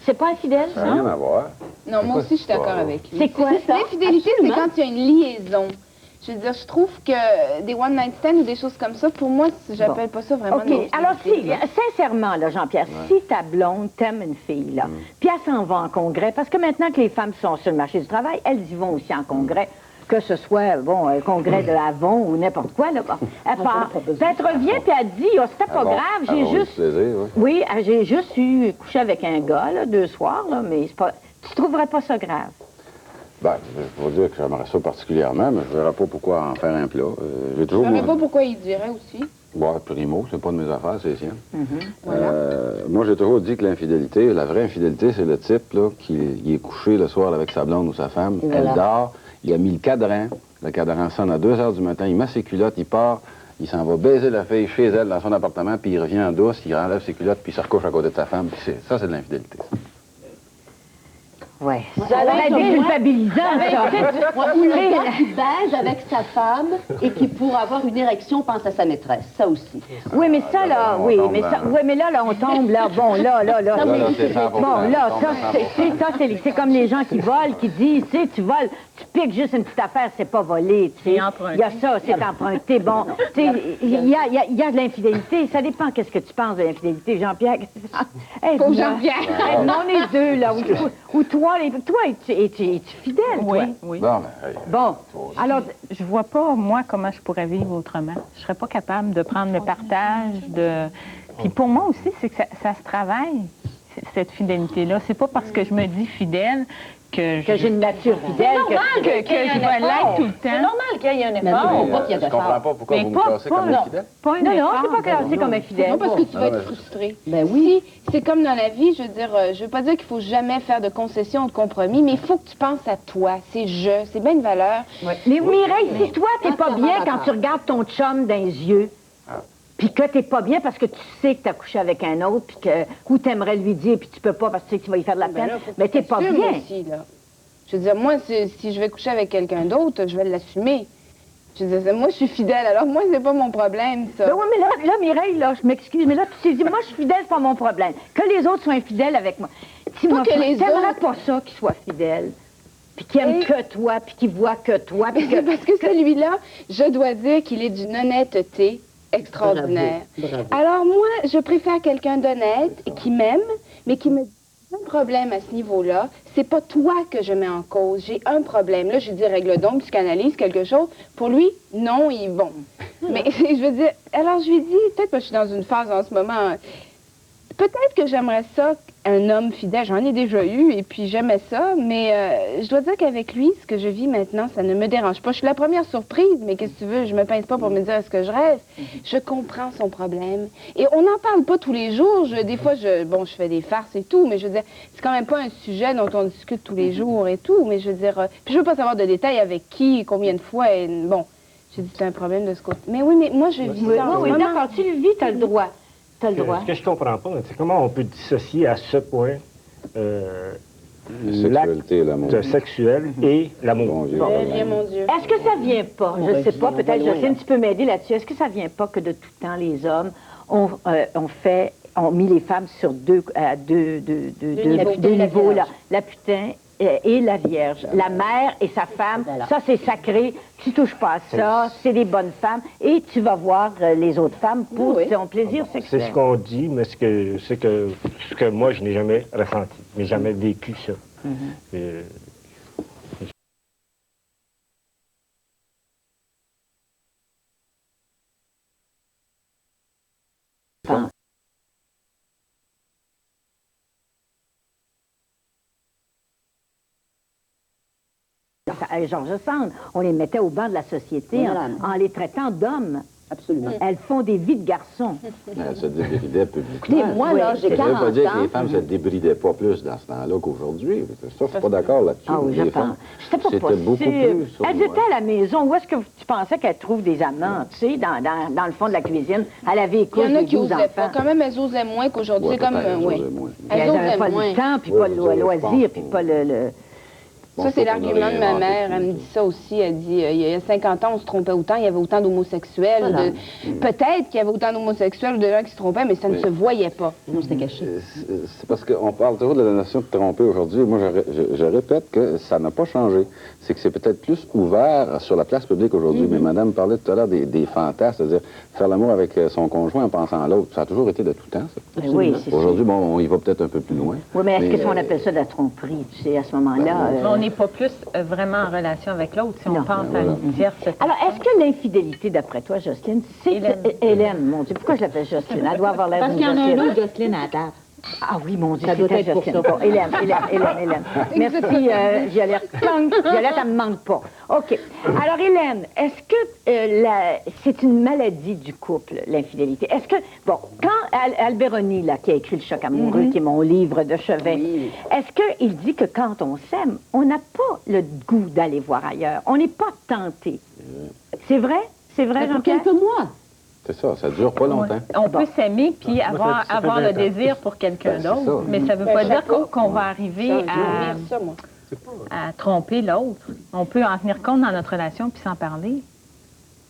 C'est pas infidèle, Ça n'a ça? rien à voir. Non, moi aussi, je suis d'accord avec lui. C'est quoi ça? L'infidélité, c'est Absolument. quand il y a une liaison. Je veux dire, je trouve que des one-night stands ou des choses comme ça, pour moi, j'appelle pas ça vraiment OK. une infidélité, Alors, si, là. sincèrement, là, Jean-Pierre, si ta blonde t'aime une fille, là, puis elle s'en va en congrès, parce que maintenant que les femmes sont sur le marché du travail, elles y vont aussi en congrès, que ce soit, bon, un congrès de Avon ou n'importe quoi, là. Bon. Elle part. pas Puis besoin. elle te revient, puis elle te dit, oh, c'était pas Ah bon? grave, Ah j'ai bon, juste... du plaisir, oui. Oui, j'ai juste eu couché avec un gars, là, 2 soirs, là, mais c'est pas... Tu trouverais pas ça grave? Ben, je vais dire que j'aimerais ça particulièrement, mais je ne verrais pas pourquoi en faire un plat. J'ai Je toujours... ne saurais pas pourquoi il dirait aussi. Bon, primo, c'est pas de mes affaires, c'est les siennes. Moi, j'ai toujours dit que l'infidélité, la vraie infidélité, c'est le type là, qui il est couché le soir avec sa blonde ou sa femme, Et voilà. elle dort, il a mis le cadran sonne à 2 heures du matin, il met ses culottes, il part, il s'en va baiser la fille chez elle dans son appartement, puis il revient en douce, il enlève ses culottes, puis il se recouche à côté de sa femme, puis ça, c'est de l'infidélité. Oui. Ça va être déculpabilisant, ça. Ou le gars qui baise avec sa femme et qui, pour avoir une érection, pense à sa maîtresse. Ça aussi. Oui, mais ça, là, oui, mais ça, oui, mais là, on tombe, là, bon, là, c'est comme les gens qui volent, qui disent, tu sais, tu voles, tu piques juste une petite affaire, c'est pas volé, tu sais. Il y a ça, c'est emprunté, bon, tu sais, il y a de l'infidélité, ça dépend qu'est-ce que tu penses de l'infidélité, Jean-Pierre. Pauvre Jean-Pierre. On est deux, là, ou toi, es-tu fidèle, toi? Oui. Bon, alors, Je vois pas, moi, comment je pourrais vivre autrement. Je serais pas capable de prendre le partage, de... Puis pour moi aussi, c'est que ça se travaille, cette fidélité-là. C'est pas parce que je me dis fidèle que j'ai une nature fidèle. que je vais l'être tout le C'est temps. normal qu'il y ait un Mais effort. non, pas qu'il y a Je comprends d'effort. pas pourquoi Mais vous me pas- classez comme pas- infidèle. Pas un Non, effort. c'est pas classé comme infidèle. Non, parce que tu vas Ah, être ouais. frustré. Ben oui. Si, c'est comme dans la vie, je veux dire, je veux pas dire qu'il faut jamais faire de concessions ou de compromis, mais il faut que tu penses à toi. C'est bien une valeur. Mais Mireille, si toi, t'es pas bien quand tu regardes ton chum dans les yeux, puis que t'es pas bien parce que tu sais que t'as couché avec un autre, puis que, ou t'aimerais lui dire, puis tu peux pas parce que tu sais que tu vas lui faire de la peine, mais t'es pas T'assumes bien. aussi, là. Je veux dire, moi, si je vais coucher avec quelqu'un d'autre, je vais l'assumer. Je veux dire, moi, je suis fidèle, alors moi, c'est pas mon problème, ça. Ben oui, mais là, Mireille, là, je m'excuse, mais là, tu t'es dit, moi, je suis fidèle, c'est pas mon problème. Que les autres soient infidèles avec moi. Pas que les T'aimerais autres- pas ça qu'ils soient fidèles, puis qu'ils aiment que toi, puis qu'ils voient que toi, puis que... Parce que celui-là, je dois dire qu'il est d'une honnêteté extraordinaire. Bravo. Alors moi, je préfère quelqu'un d'honnête et qui m'aime, mais qui me dit un problème à ce niveau-là. C'est pas toi que je mets en cause. J'ai un problème. Là, je dis règle donc, psychanalyse, quelque chose. Pour lui, non, il bon. Mais je veux dire, alors je lui dis, peut-être que je suis dans une phase en ce moment. Peut-être que j'aimerais ça, un homme fidèle. J'en ai déjà eu et puis j'aimais ça, mais je dois dire qu'avec lui, ce que je vis maintenant, ça ne me dérange pas. Je suis la première surprise, mais qu'est-ce que tu veux? Je me pince pas pour me dire est-ce que je rêve. Je comprends son problème. Et on n'en parle pas tous les jours. Des fois, je fais des farces et tout, mais je veux dire, c'est quand même pas un sujet dont on discute tous les jours et tout. Mais je veux dire, puis je veux pas savoir de détails avec qui, combien de fois. Et, bon, j'ai dit c'est un problème de ce côté. Mais oui, mais moi, je vis ça en ce Oui, moment. d'accord, tu le vis, t'as le droit. T'as le droit. Ce que je comprends pas, c'est comment on peut dissocier à ce point La sexualité, l'amour. l'acte sexuel et l'amour. Bon Dieu. Eh bien, mon Dieu. Est-ce que ça vient pas, je sais pas, peut-être, loin, Jocelyne, tu peux m'aider là-dessus, est-ce que ça vient pas que de tout temps, les hommes ont mis les femmes sur deux niveaux, là, la putain et la vierge, la mère et sa femme, Voilà. ça c'est sacré, tu touches pas à ça, c'est des bonnes femmes, et tu vas voir les autres femmes pour ton plaisir sexuel. C'est ce qu'on dit, mais ce que moi, je n'ai jamais ressenti. Je n'ai jamais vécu ça. Georges Sand, on les mettait au banc de la société Voilà. en les traitant d'hommes. Absolument. Elles font des vies de garçons. Elle se débridait publiquement. Écoutez, moi, là, j'ai Ça ne veut 40 pas dire que les ans. femmes ne se débridaient pas plus dans ce temps-là qu'aujourd'hui. Ça, je suis pas d'accord là-dessus. Ah oui, je Les pense. femmes, C'était pas c'était beaucoup possible. plus. sur Elles nous, étaient à la maison. Où est-ce que tu pensais qu'elles trouvent des amants, tu sais, dans le fond de la cuisine, à laver les Il y couches en a des qui 12 osaient pas. enfants. Quand même, elles osaient moins qu'aujourd'hui. Ouais, C'est comme, peut-être, oui. j'osais moins. Elles Elles n'avaient osaient pas moins. le temps, puis Ouais, pas je le pense loisir, puis que- pas le... Bon, Ça, c'est je pense qu'on l'argument de ma aurait mère. inventé Elle me plus. dit ça aussi. Elle dit, il y a 50 ans, on se trompait autant, il y avait autant d'homosexuels. Voilà. Peut-être qu'il y avait autant d'homosexuels ou de gens qui se trompaient, mais ça ne Oui. se voyait pas. Non, c'était caché. C'est parce qu'on parle toujours de la notion de tromper aujourd'hui. Moi, je répète que ça n'a pas changé. C'est que c'est peut-être plus ouvert sur la place publique aujourd'hui. Mais madame parlait tout à l'heure des fantasmes, c'est-à-dire faire l'amour avec son conjoint en pensant à l'autre. Ça a toujours été de tout temps, ça. Ben oui, c'est ça. Aujourd'hui, bon, on y va peut-être un peu plus loin. Oui, mais est-ce qu'on euh, appelle ça de la tromperie, tu sais, à ce moment-là? Mais on n'est pas plus vraiment en relation avec l'autre si on Non. pense à une tierce. Alors, est-ce que l'infidélité, d'après toi, Jocelyne, c'est... Hélène. Hélène, mon Dieu, pourquoi je l'appelle Jocelyne? Elle doit avoir l'air Parce d'une qu'il y en a Jocelyne. un autre, Jocelyne, à la table. Ah oui, mon Dieu, Ça doit c'était être pour Jocelyne. ça. Bon, Hélène. Merci, Violette. Violette, elle me manque pas. OK. Alors, Hélène, est-ce que c'est une maladie du couple, l'infidélité? Est-ce que, bon, quand Alberoni, là, qui a écrit Le choc amoureux, qui est mon livre de chevet, est-ce qu'il dit que quand on s'aime, on n'a pas le goût d'aller voir ailleurs? On n'est pas tenté. C'est vrai? C'est vrai, Mais pour Jean-Pierre? quelques mois. C'est ça, ça dure pas longtemps. On peut s'aimer puis Moi, avoir, ça fait avoir 20 le ans. désir pour quelqu'un Ben, c'est d'autre, ça. mais ça veut Ben, pas je dire sais pas. qu'on va arriver Ça, moi. à tromper l'autre. On peut en tenir compte dans notre relation puis s'en parler.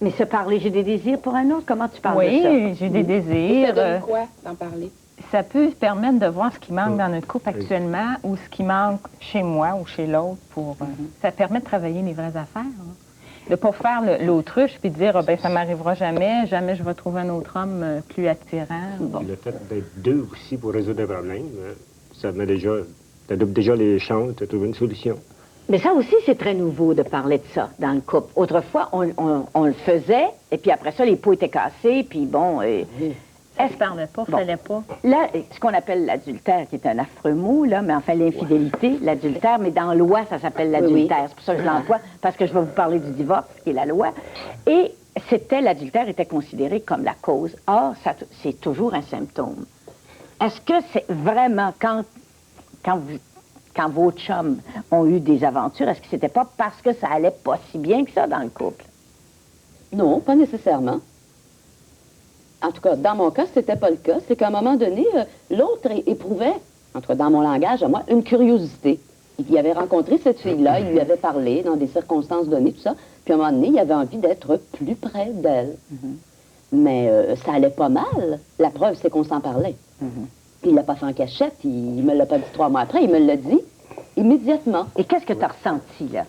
Mais se parler, j'ai des désirs pour un autre, comment tu parles de ça? Oui, j'ai des Ça désirs. donne quoi d'en parler? Ça peut permettre de voir ce qui manque dans notre couple actuellement ou ce qui manque chez moi ou chez l'autre. Ça permet de travailler les vraies affaires. Là. De ne pas faire l'autruche puis de dire, ah, ben ça m'arrivera jamais, jamais je vais trouver un autre homme plus attirant. Bon. Le fait d'être deux aussi pour résoudre un problème, ça met déjà... Ça double déjà les chances de trouver une solution. Mais ça aussi, c'est très nouveau de parler de ça dans le couple. Autrefois, on le faisait, et puis après ça, les pots étaient cassés, puis bon... Elle se parlait pas, fallait pas. Là, ce qu'on appelle l'adultère, qui est un affreux mot, là, mais enfin l'infidélité, l'adultère, mais dans la loi, ça s'appelle l'adultère. C'est pour ça que je l'emploie, parce que je vais vous parler du divorce, qui est la loi. Et l'adultère était considéré comme la cause. Or, c'est toujours un symptôme. Est-ce que c'est vraiment, quand vos chums ont eu des aventures, est-ce que c'était pas parce que ça allait pas si bien que ça dans le couple? Non, pas nécessairement. En tout cas, dans mon cas, c'était pas le cas. C'est qu'à un moment donné, l'autre éprouvait, en tout cas dans mon langage à moi, une curiosité. Il avait rencontré cette fille-là, il lui avait parlé dans des circonstances données, tout ça. Puis à un moment donné, il avait envie d'être plus près d'elle. Mais ça allait pas mal. La preuve, c'est qu'on s'en parlait. Puis il l'a pas fait en cachette, il me l'a pas dit 3 mois après, il me l'a dit immédiatement. Et qu'est-ce que tu as ressenti, là?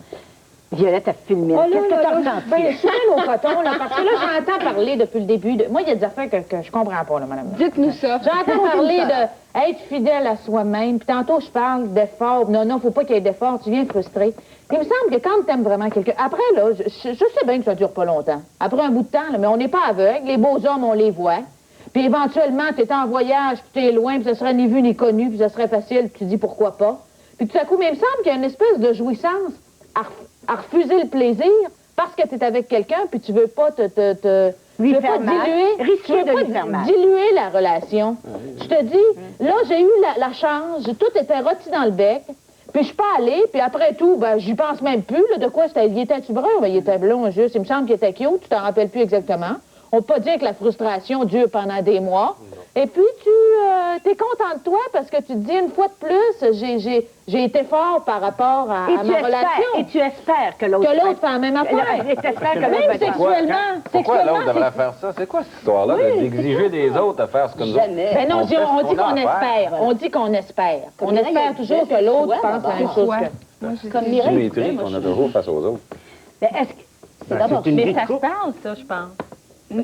Violette a filmé. Qu'est-ce que tu as ressenti? Ben, je suis au coton, là, parce que là, j'entends parler depuis le début. Moi, il y a des affaires que je comprends pas, là, madame. Dites-nous ça. J'entends parler d'être fidèle à soi-même, puis tantôt, je parle d'effort. Non, faut pas qu'il y ait d'effort, tu viens frustré. Puis il me semble que quand tu aimes vraiment quelqu'un... Après, là, je sais bien que ça dure pas longtemps. Après un bout de temps, là, mais on n'est pas aveugle. Les beaux hommes, on les voit. Puis éventuellement, tu es en voyage, puis tu es loin, puis ça serait ni vu ni connu, puis ça serait facile, puis tu dis pourquoi pas. Puis tout à coup, mais il me semble qu'il y a une espèce de jouissance à refuser le plaisir parce que tu es avec quelqu'un, puis tu veux pas Lui tu veux faire pas mal. diluer, Risquer tu veux de pas lui faire mal. diluer la relation. Je te dis, là, j'ai eu la chance, tout était rôti dans le bec, puis je suis pas allée, puis après tout, ben, j'y pense même plus, là, de quoi c'était. Il était-tu brun? Ben, il était blond, juste. Il me semble qu'il était cute, tu t'en rappelles plus exactement. On peut pas dire que la frustration dure pendant des mois. Et puis, tu es content de toi parce que tu te dis, une fois de plus, j'ai été fort par rapport à ma relation. Et tu espères que l'autre fait la même affaire. Et tu espères que l'autre Même va être sexuellement. Pourquoi l'autre Sexuellement, devrait faire ça? C'est quoi cette histoire-là d'exiger des autres à faire ce que nous autres? Jamais. Ben non, on dit fait ce qu'on qu'on a à faire. espère. On dit qu'on espère. On Mireille espère a dit, toujours que c'est l'autre toi, pense la même chose que... Comme C'est Mireille une disait, maîtrise moi, qu'on a je- toujours face aux autres. Mais est-ce que... c'est d'abord... C'est une Mais vie de ça se couple. parle, ça, je pense.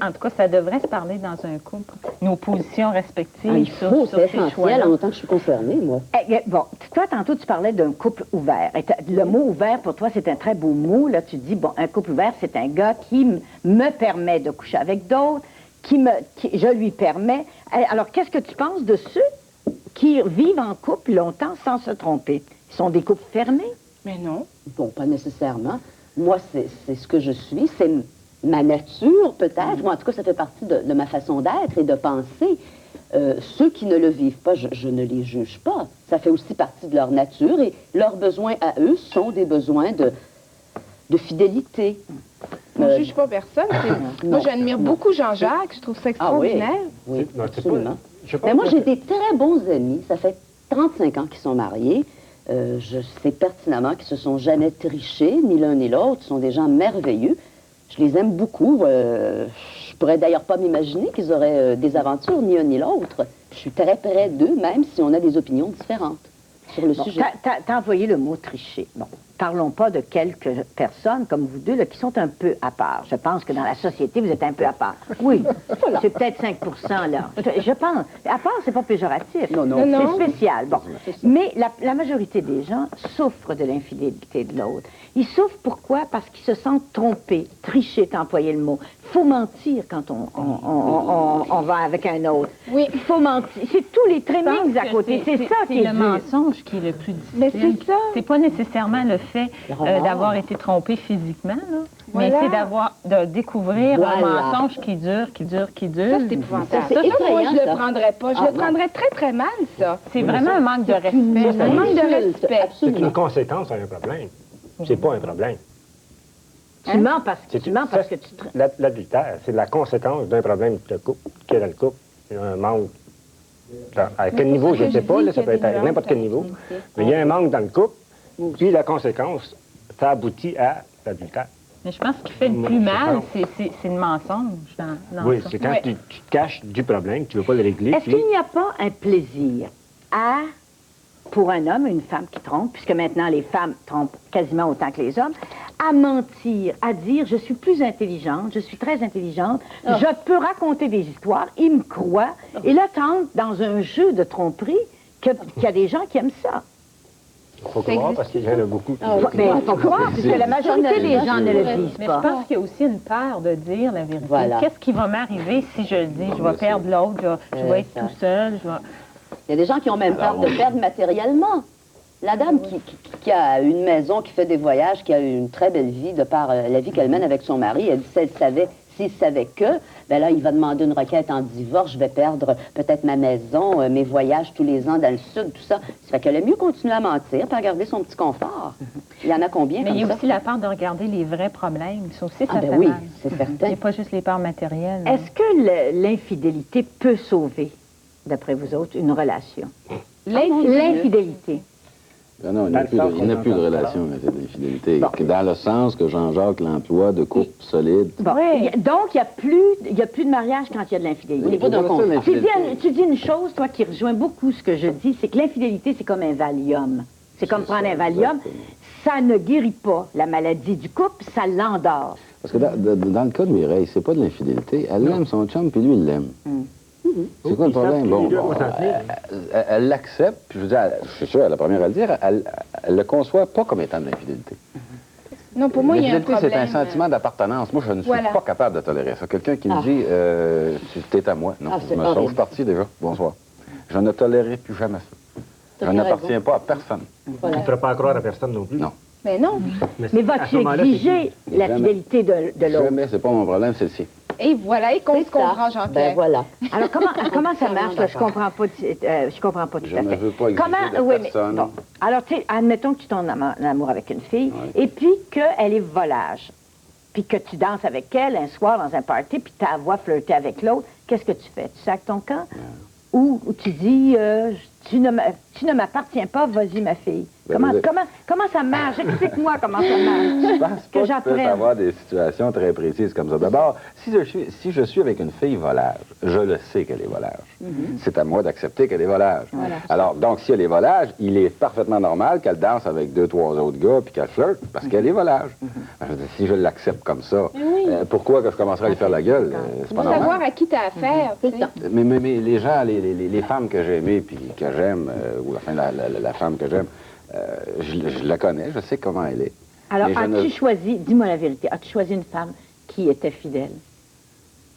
En tout cas, ça devrait se parler dans un couple. Nos positions respectives Ah, il sur faut, sur c'est ces essentiel choix-là. en autant que je suis concernée, moi. Bon, toi, tantôt, tu parlais d'un couple ouvert. Et le mot ouvert, pour toi, c'est un très beau mot. Là, tu dis, bon, un couple ouvert, c'est un gars qui me permet de coucher avec d'autres, je lui permets. Alors, qu'est-ce que tu penses de ceux qui vivent en couple longtemps sans se tromper? Ils sont des couples fermés? Mais non. Bon, pas nécessairement. Moi, c'est ce que je suis, c'est ma nature, peut-être, ou en tout cas, ça fait partie de ma façon d'être et de penser. Ceux qui ne le vivent pas, je ne les juge pas. Ça fait aussi partie de leur nature et leurs besoins à eux sont des besoins de fidélité. On ne juge pas personne. Moi, j'admire beaucoup Jean-Jacques. Je trouve ça Ah oui, extraordinaire. oui, Non, c'est pas- absolument. je pense Mais moi, que- j'ai des très bons amis. Ça fait 35 ans qu'ils sont mariés. Je sais pertinemment qu'ils se sont jamais trichés, ni l'un ni l'autre. Ce sont des gens merveilleux. Je les aime beaucoup. Je pourrais d'ailleurs pas m'imaginer qu'ils auraient des aventures, ni un ni l'autre. Je suis très près d'eux, même si on a des opinions différentes sur le Bon, sujet. t'as envoyé le mot tricher. Bon, parlons pas de quelques personnes comme vous deux là, qui sont un peu à part. Je pense que dans la société, vous êtes un peu à part. Oui, c'est peut-être 5 là. Je pense. À part, c'est pas péjoratif. Non, non. C'est spécial. Bon. Mais la majorité des gens souffrent de l'infidélité de l'autre. Ils souffrent pourquoi? Parce qu'ils se sentent trompés. Tricher, t'as employé le mot. Faut mentir quand on va avec un autre. Oui. Faut mentir. C'est tous les Je pense trimmings à que côté. C'est ça qui est le dur. mensonge qui est le plus difficile. Mais c'est ça. C'est pas nécessairement le fait d'avoir été trompé physiquement, là, mais Voilà. c'est de découvrir un Voilà. mensonge qui dure. Ça, c'est épouvantable. C'est Ça, moi, effrayant, je le ça. prendrais pas. Je Ah, le prendrais très, très mal, ça. C'est vraiment un manque de respect. Un manque de respect. C'est Absolument. une conséquence à un problème. C'est pas un problème. Tu mens parce que tu L'adultère, c'est la conséquence d'un problème de couple, qui est dans le couple. Il y a un manque. À quel niveau, je ne sais pas, là, ça peut être à n'importe quel niveau. Mais il y a un manque dans le couple, puis la conséquence, ça aboutit à l'adultère. Mais je pense que ce qui fait le plus mal, c'est le mensonge dans Oui, ça. c'est quand tu te caches du problème, tu ne veux pas le régler. Est-ce qu'il n'y a pas un plaisir pour un homme, une femme qui trompe, puisque maintenant les femmes trompent quasiment autant que les hommes, à mentir, à dire je suis plus intelligente, je suis très intelligente, je peux raconter des histoires, il me croit, et là, t'entres dans un jeu de tromperie qu'il y a des gens qui aiment ça. Il faut croire parce qu'il y en a beaucoup qui... Mais il faut croire, puisque la majorité des gens ne le disent Mais pas. je pense qu'il y a aussi une peur de dire la vérité. Voilà. Qu'est-ce qui va m'arriver si je le dis? Je vais perdre l'autre, je vais être tout seul. Il y a des gens qui ont même peur de perdre matériellement. La dame qui a une maison, qui fait des voyages, qui a une très belle vie de par la vie qu'elle mène avec son mari, elle dit s'il savait que, ben là, il va demander une requête en divorce, je vais perdre peut-être ma maison, mes voyages tous les ans dans le sud, tout ça. Ça fait qu'elle aime mieux continuer à mentir, puis à garder son petit confort. Il y en a combien Mais comme il y a ça? aussi la peur de regarder les vrais problèmes. Ça aussi, ça fait oui, mal. c'est certain. Il n'y a pas juste les peurs matérielles. Est-ce que l'infidélité peut sauver, d'après vous autres, une relation? L'infidélité. Non, il n'y a plus de relation avec l'infidélité. Dans le sens que Jean-Jacques l'emploie de couple solide. Bon. Donc, il n'y a plus de mariage quand il y a de l'infidélité. Tu dis une chose, toi, qui rejoint beaucoup ce que je dis, c'est que l'infidélité, c'est comme un Valium. C'est comme prendre un Valium. Ça ne guérit pas la maladie du couple, ça l'endort. Parce que dans le cas de Mireille, c'est pas de l'infidélité. Elle aime son chum, puis lui, il l'aime. C'est quoi le problème? Bon, elle l'accepte, puis je veux dire, je suis sûr, elle est la première à le dire, elle le conçoit pas comme étant de l'infidélité. Non, pour moi, il y a un problème. C'est un sentiment d'appartenance. Moi, je ne suis pas capable de tolérer ça. Quelqu'un qui me dit, t'es à moi. Non, je me sauve parti déjà. Bonsoir. Je ne tolérerai plus jamais ça. Je n'appartiens pas à personne. Tu ne feras pas croire à personne non plus. Non. Mais non. Mais vas-tu exiger la fidélité de l'autre? Jamais, c'est pas mon problème, c'est le sien. Et voilà, et qu'on se comprend, Jean-Pierre. Ben voilà. Alors, comment ça marche, là? Je comprends pas tout Je à ne fait. veux pas exiger de personne. Bon. Alors, tu sais, admettons que tu tombes en amour avec une fille, et puis qu'elle est volage, puis que tu danses avec elle un soir dans un party, puis tu la vois flirter avec l'autre, qu'est-ce que tu fais? Tu sacs ton camp? Ou tu dis, tu ne m'appartiens pas, vas-y, ma fille. Comment ça marche? Explique-moi comment ça marche. Je pense pas que tu peux avoir des situations très précises comme ça. D'abord, si je suis avec une fille volage, je le sais qu'elle est volage. C'est à moi d'accepter qu'elle est volage. Voilà. Alors, donc, si elle est volage, il est parfaitement normal qu'elle danse avec 2, 3 autres gars puis qu'elle flirte parce qu'elle est volage. Je veux dire, si je l'accepte comme ça, pourquoi que je commencerai à lui faire la gueule? C'est pas normal. Savoir à qui tu as affaire. Mais les gens, les femmes que j'ai aimées puis que j'aime, ou enfin la femme que j'aime, je la connais, je sais comment elle est. Alors, as-tu choisi, dis-moi la vérité, as-tu choisi une femme qui était fidèle?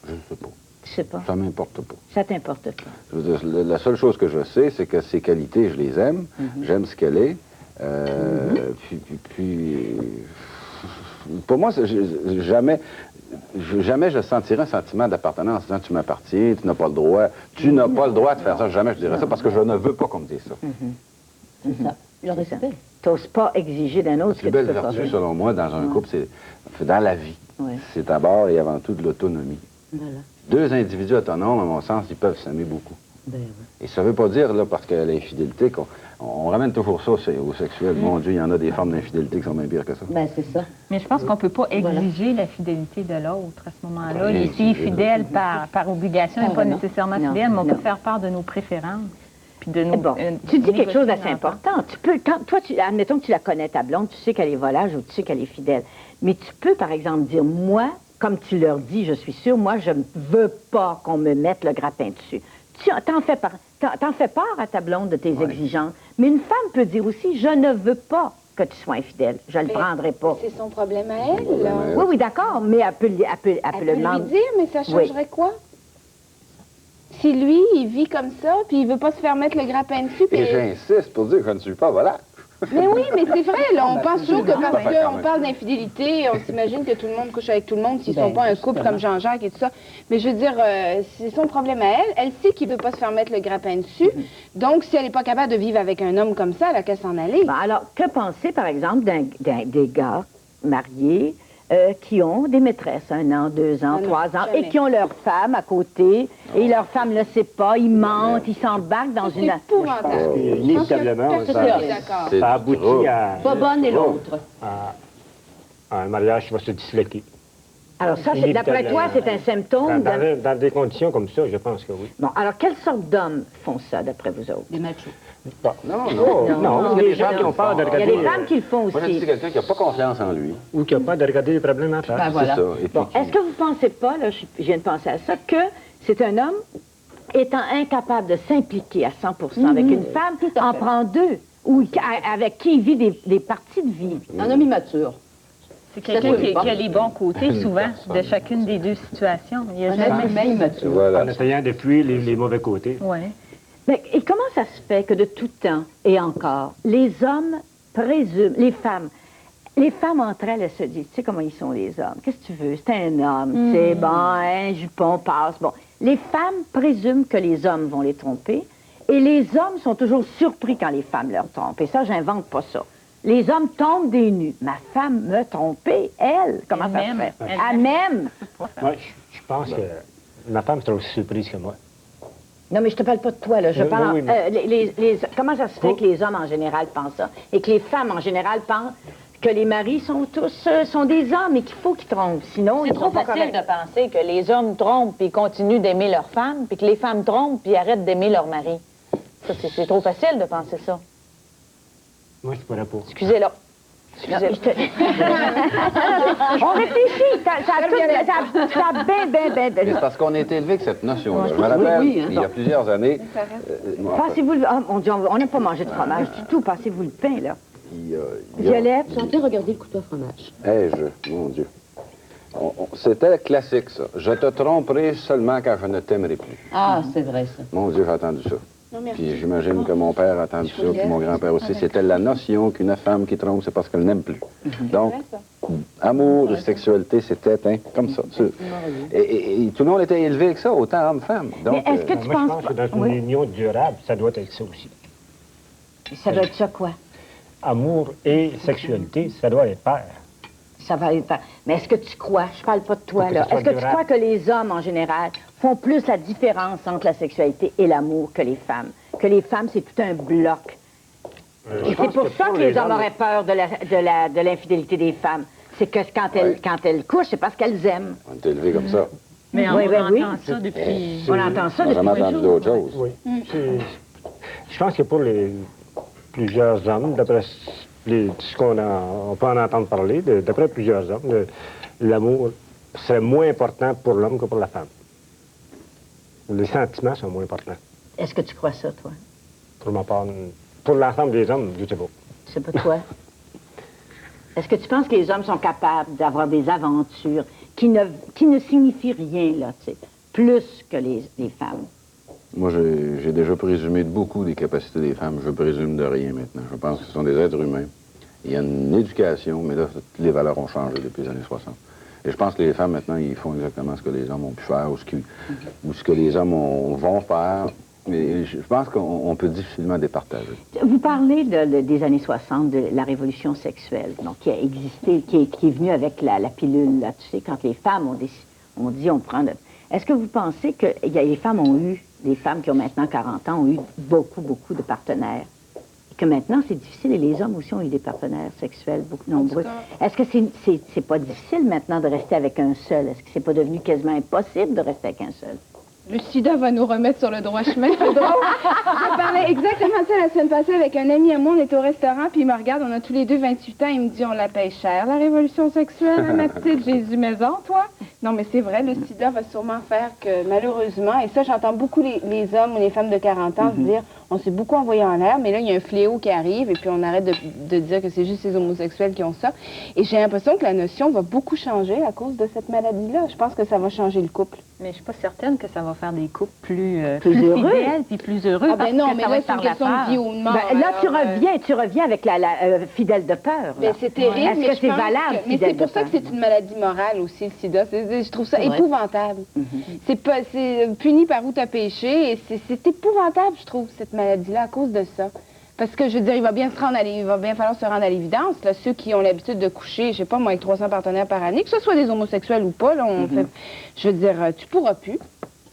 Je ne sais pas. Tu sais pas? Ça m'importe pas. Ça t'importe pas. Je veux dire, la seule chose que je sais, c'est que ses qualités, je les aime. J'aime ce qu'elle est. Pour moi, jamais je sentirais un sentiment d'appartenance en disant tu m'appartiens, tu n'as pas le droit. Tu n'as pas le droit de faire ça. Jamais je dirais ça parce que je ne veux pas qu'on me dise ça. C'est ça. Le respect. Tu n'oses pas exiger d'un autre La plus belle vertu, selon moi, dans un couple, c'est dans la vie. C'est d'abord et avant tout de l'autonomie. Voilà. 2 individus autonomes, à mon sens, ils peuvent s'aimer beaucoup. Ben oui. Et ça ne veut pas dire, là, parce que l'infidélité, on ramène toujours ça au sexuel. Mon Dieu, il y en a des formes d'infidélité qui sont bien pires que ça. Ben c'est ça. Mais je pense qu'on ne peut pas exiger la fidélité de l'autre à ce moment-là. Rien S'il est exiger. fidèle par obligation, il n'est pas non. nécessairement Non. fidèle, mais on Non. peut faire part de nos préférences. Puis de nos, Bon, tu dis quelque chose d'assez négocier important. Tu peux, toi, admettons que tu la connais, ta blonde, tu sais qu'elle est volage ou tu sais qu'elle est fidèle. Mais tu peux, par exemple, dire, moi, comme tu leur dis, je suis sûre, moi, je ne veux pas qu'on me mette le grappin dessus. T'en fais part à ta blonde de tes exigences. Mais une femme peut dire aussi, je ne veux pas que tu sois infidèle. Je ne le prendrai pas. C'est son problème à elle, là. Oui, d'accord, mais elle peut Elle le peut demander. lui dire, mais ça changerait quoi? Si lui, il vit comme ça, puis il veut pas se faire mettre le grappin dessus, puis... Et j'insiste pour dire que je ne suis pas volage. Mais oui, mais c'est vrai, là, on pense toujours que Non, parce ça fait quand qu'on même. parle d'infidélité, on s'imagine que tout le monde couche avec tout le monde s'ils sont pas un couple comme Jean-Jacques et tout ça. Mais je veux dire, c'est son problème à elle. Elle sait qu'il veut pas se faire mettre le grappin dessus. Donc, si elle n'est pas capable de vivre avec un homme comme ça, elle a qu'à s'en aller. Bon, alors, que penser, par exemple, des gars mariés qui ont des maîtresses, 1 an, 2 ans, Ah non, 3 ans, jamais. et qui ont leur femme à côté, et leur femme ne le sait pas, ils mentent, ils s'embarquent dans C'est une... épouvantable. Inévitablement, Personne ça, n'est d'accord. C'est ça du aboutit trouble. Pas bonne et l'autre. à un mariage qui va se disloquer. Alors ça, d'après toi, c'est un symptôme de... Dans des conditions comme ça, je pense que oui. Bon, alors quelle sorte d'hommes font ça, d'après vous autres? Des machos. Bon. Non, il y a des des gens gens qui ont qui peur de font. Il y a regarder... des femmes qui le font Moi, j'ai dit aussi. quelqu'un qui n'a pas confiance en lui. Ou qui n'ont peur de regarder les problèmes en face. Ben voilà. C'est ça. Et puis Bon, qui- est-ce que vous ne pensez pas, là, je viens de penser à ça, que c'est un homme étant incapable de s'impliquer à 100% avec une femme, en prend 2, ou avec qui il vit des parties de vie? Un homme immature. C'est quelqu'un qui a les bons côtés, souvent, de chacune des deux situations. Il y a Un jamais... homme humain immature. Voilà. En essayant de fuir les mauvais côtés. Ouais. Mais, et comment ça se fait que de tout temps, et encore, les hommes présument, les femmes entre elles se disent, tu sais comment ils sont les hommes, qu'est-ce que tu veux, c'est un homme, c'est bon, un jupon passe, bon. Les femmes présument que les hommes vont les tromper, et les hommes sont toujours surpris quand les femmes leur trompent, et ça, j'invente pas ça. Les hommes tombent des nues. Ma femme me trompait, elle, comment ça se fait? Elle m'aime. Moi, je pense que ma femme est aussi surprise que moi. Non, mais je te parle pas de toi, là. Je Oui, parle... oui, mais- comment ça se fait que les hommes, en général, pensent ça? Et que les femmes, en général, pensent que les maris sont tous sont des hommes et qu'il faut qu'ils trompent. Sinon, C'est ils trop sont pas facile corrects. de penser que les hommes trompent puis continuent d'aimer leur femme, puis que les femmes trompent puis arrêtent d'aimer leur mari. Ça, c'est trop facile de penser ça. Moi, je pourrais pas. Excusez-là. Non, je te- On réfléchit. Ça a bien. Mais c'est parce qu'on a été élevé avec cette notion-là. Je me rappelle, oui, hein. il y a plusieurs années... moi, Passez-vous le... Oh, mon Dieu, on n'a pas mangé de fromage du tout. Passez-vous le pain, là. il y a- Violette? Je suis en train de regarder le couteau à fromage. Mon Dieu. C'était classique, ça. Je te tromperai seulement quand je ne t'aimerai plus. Ah, c'est vrai, ça. Mon Dieu, j'ai entendu ça. Non, merci. Puis j'imagine que mon père a entendu ça, puis mon grand-père aussi. C'était la notion qu'une femme qui trompe, c'est parce qu'elle n'aime plus. Donc, amour et sexualité, c'était comme ça. Et tout le monde était élevé avec ça, autant homme-femme. Donc, Mais est-ce que tu Moi, je penses pense que pas... dans une Oui. union durable, ça doit être ça aussi. Ça doit être ça, quoi? Amour et sexualité, ça doit être pair. Ça va être... Mais est-ce que tu crois, je parle pas de toi, Faut que là, ce soit est-ce que tu durable. crois que les hommes, en général, font plus la différence entre la sexualité et l'amour que les femmes? Que les femmes, c'est tout un bloc. Je Et c'est pense pour ça que les hommes hommes- auraient peur de l'infidélité des femmes. C'est que quand elles couchent, c'est parce qu'elles aiment. on est élevé comme ça. Mais Oui, on oui, entend ça depuis... On entend ça On n'a depuis jamais entendu toujours. d'autre chose. Oui. Je pense que pour les plusieurs hommes, d'après ce on peut en entendre parler, d'après plusieurs hommes, l'amour serait moins important pour l'homme que pour la femme. Les sentiments sont moins importants. Est-ce que tu crois ça, toi? Pour ma part, pour l'ensemble des hommes, je sais pas. C'est pas toi? Est-ce que tu penses que les hommes sont capables d'avoir des aventures qui ne signifient rien, là, tu sais, plus que les femmes? Moi, j'ai déjà présumé de beaucoup des capacités des femmes. Je présume de rien maintenant. Je pense que ce sont des êtres humains. Il y a une éducation, mais là, toutes les valeurs ont changé depuis les années 60. Et je pense que les femmes, maintenant, ils font exactement ce que les hommes ont pu faire ou ce que les hommes vont faire. Mais je pense qu'on peut difficilement départager. Vous parlez des années 60, de la révolution sexuelle, donc qui a existé, qui est venue avec la pilule, là, tu sais, quand les femmes ont dit on prend... Est-ce que vous pensez que les femmes qui ont maintenant 40 ans ont eu beaucoup, beaucoup de partenaires? Que maintenant, c'est difficile, et les hommes aussi ont eu des partenaires sexuels, beaucoup nombreux. Est-ce que c'est pas difficile maintenant de rester avec un seul? Est-ce que c'est pas devenu quasiment impossible de rester avec un seul? Le sida va nous remettre sur le droit chemin. C'est drôle. Je parlais exactement de ça la semaine passée avec un ami à moi. On était au restaurant, puis il me regarde, on a tous les deux 28 ans. Il me dit, on la paye cher, la révolution sexuelle, hein, ma petite Jésus Maison, toi? Non, mais c'est vrai, le sida va sûrement faire que, malheureusement, et ça, j'entends beaucoup les hommes ou les femmes de 40 ans se dire, on s'est beaucoup envoyé en l'air, mais là, il y a un fléau qui arrive, et puis on arrête de dire que c'est juste les homosexuels qui ont ça. Et j'ai l'impression que la notion va beaucoup changer à cause de cette maladie-là. Je pense que ça va changer le couple. Mais je suis pas certaine que ça va faire des couples plus heureux. fidèles puis plus heureux. Ah ben parce non, que mais ça va là, être c'est une par la question de peur. vie ou de mort. Ben, là, alors, tu reviens avec la fidèle de peur. ben, là. c'est terrible. Est-ce mais que je c'est pense valable, mais fidèle c'est pour de ça que peur? c'est une maladie morale aussi, le sida. Je trouve ça C'est vrai. épouvantable. C'est puni par où tu as péché. Et c'est épouvantable, je trouve, cette maladie-là, à cause de ça. Parce que, je veux dire, il va bien falloir se rendre à l'évidence. Là, ceux qui ont l'habitude de coucher, je sais pas, moi, avec 300 partenaires par année, que ce soit des homosexuels ou pas, là, je veux dire, tu pourras plus.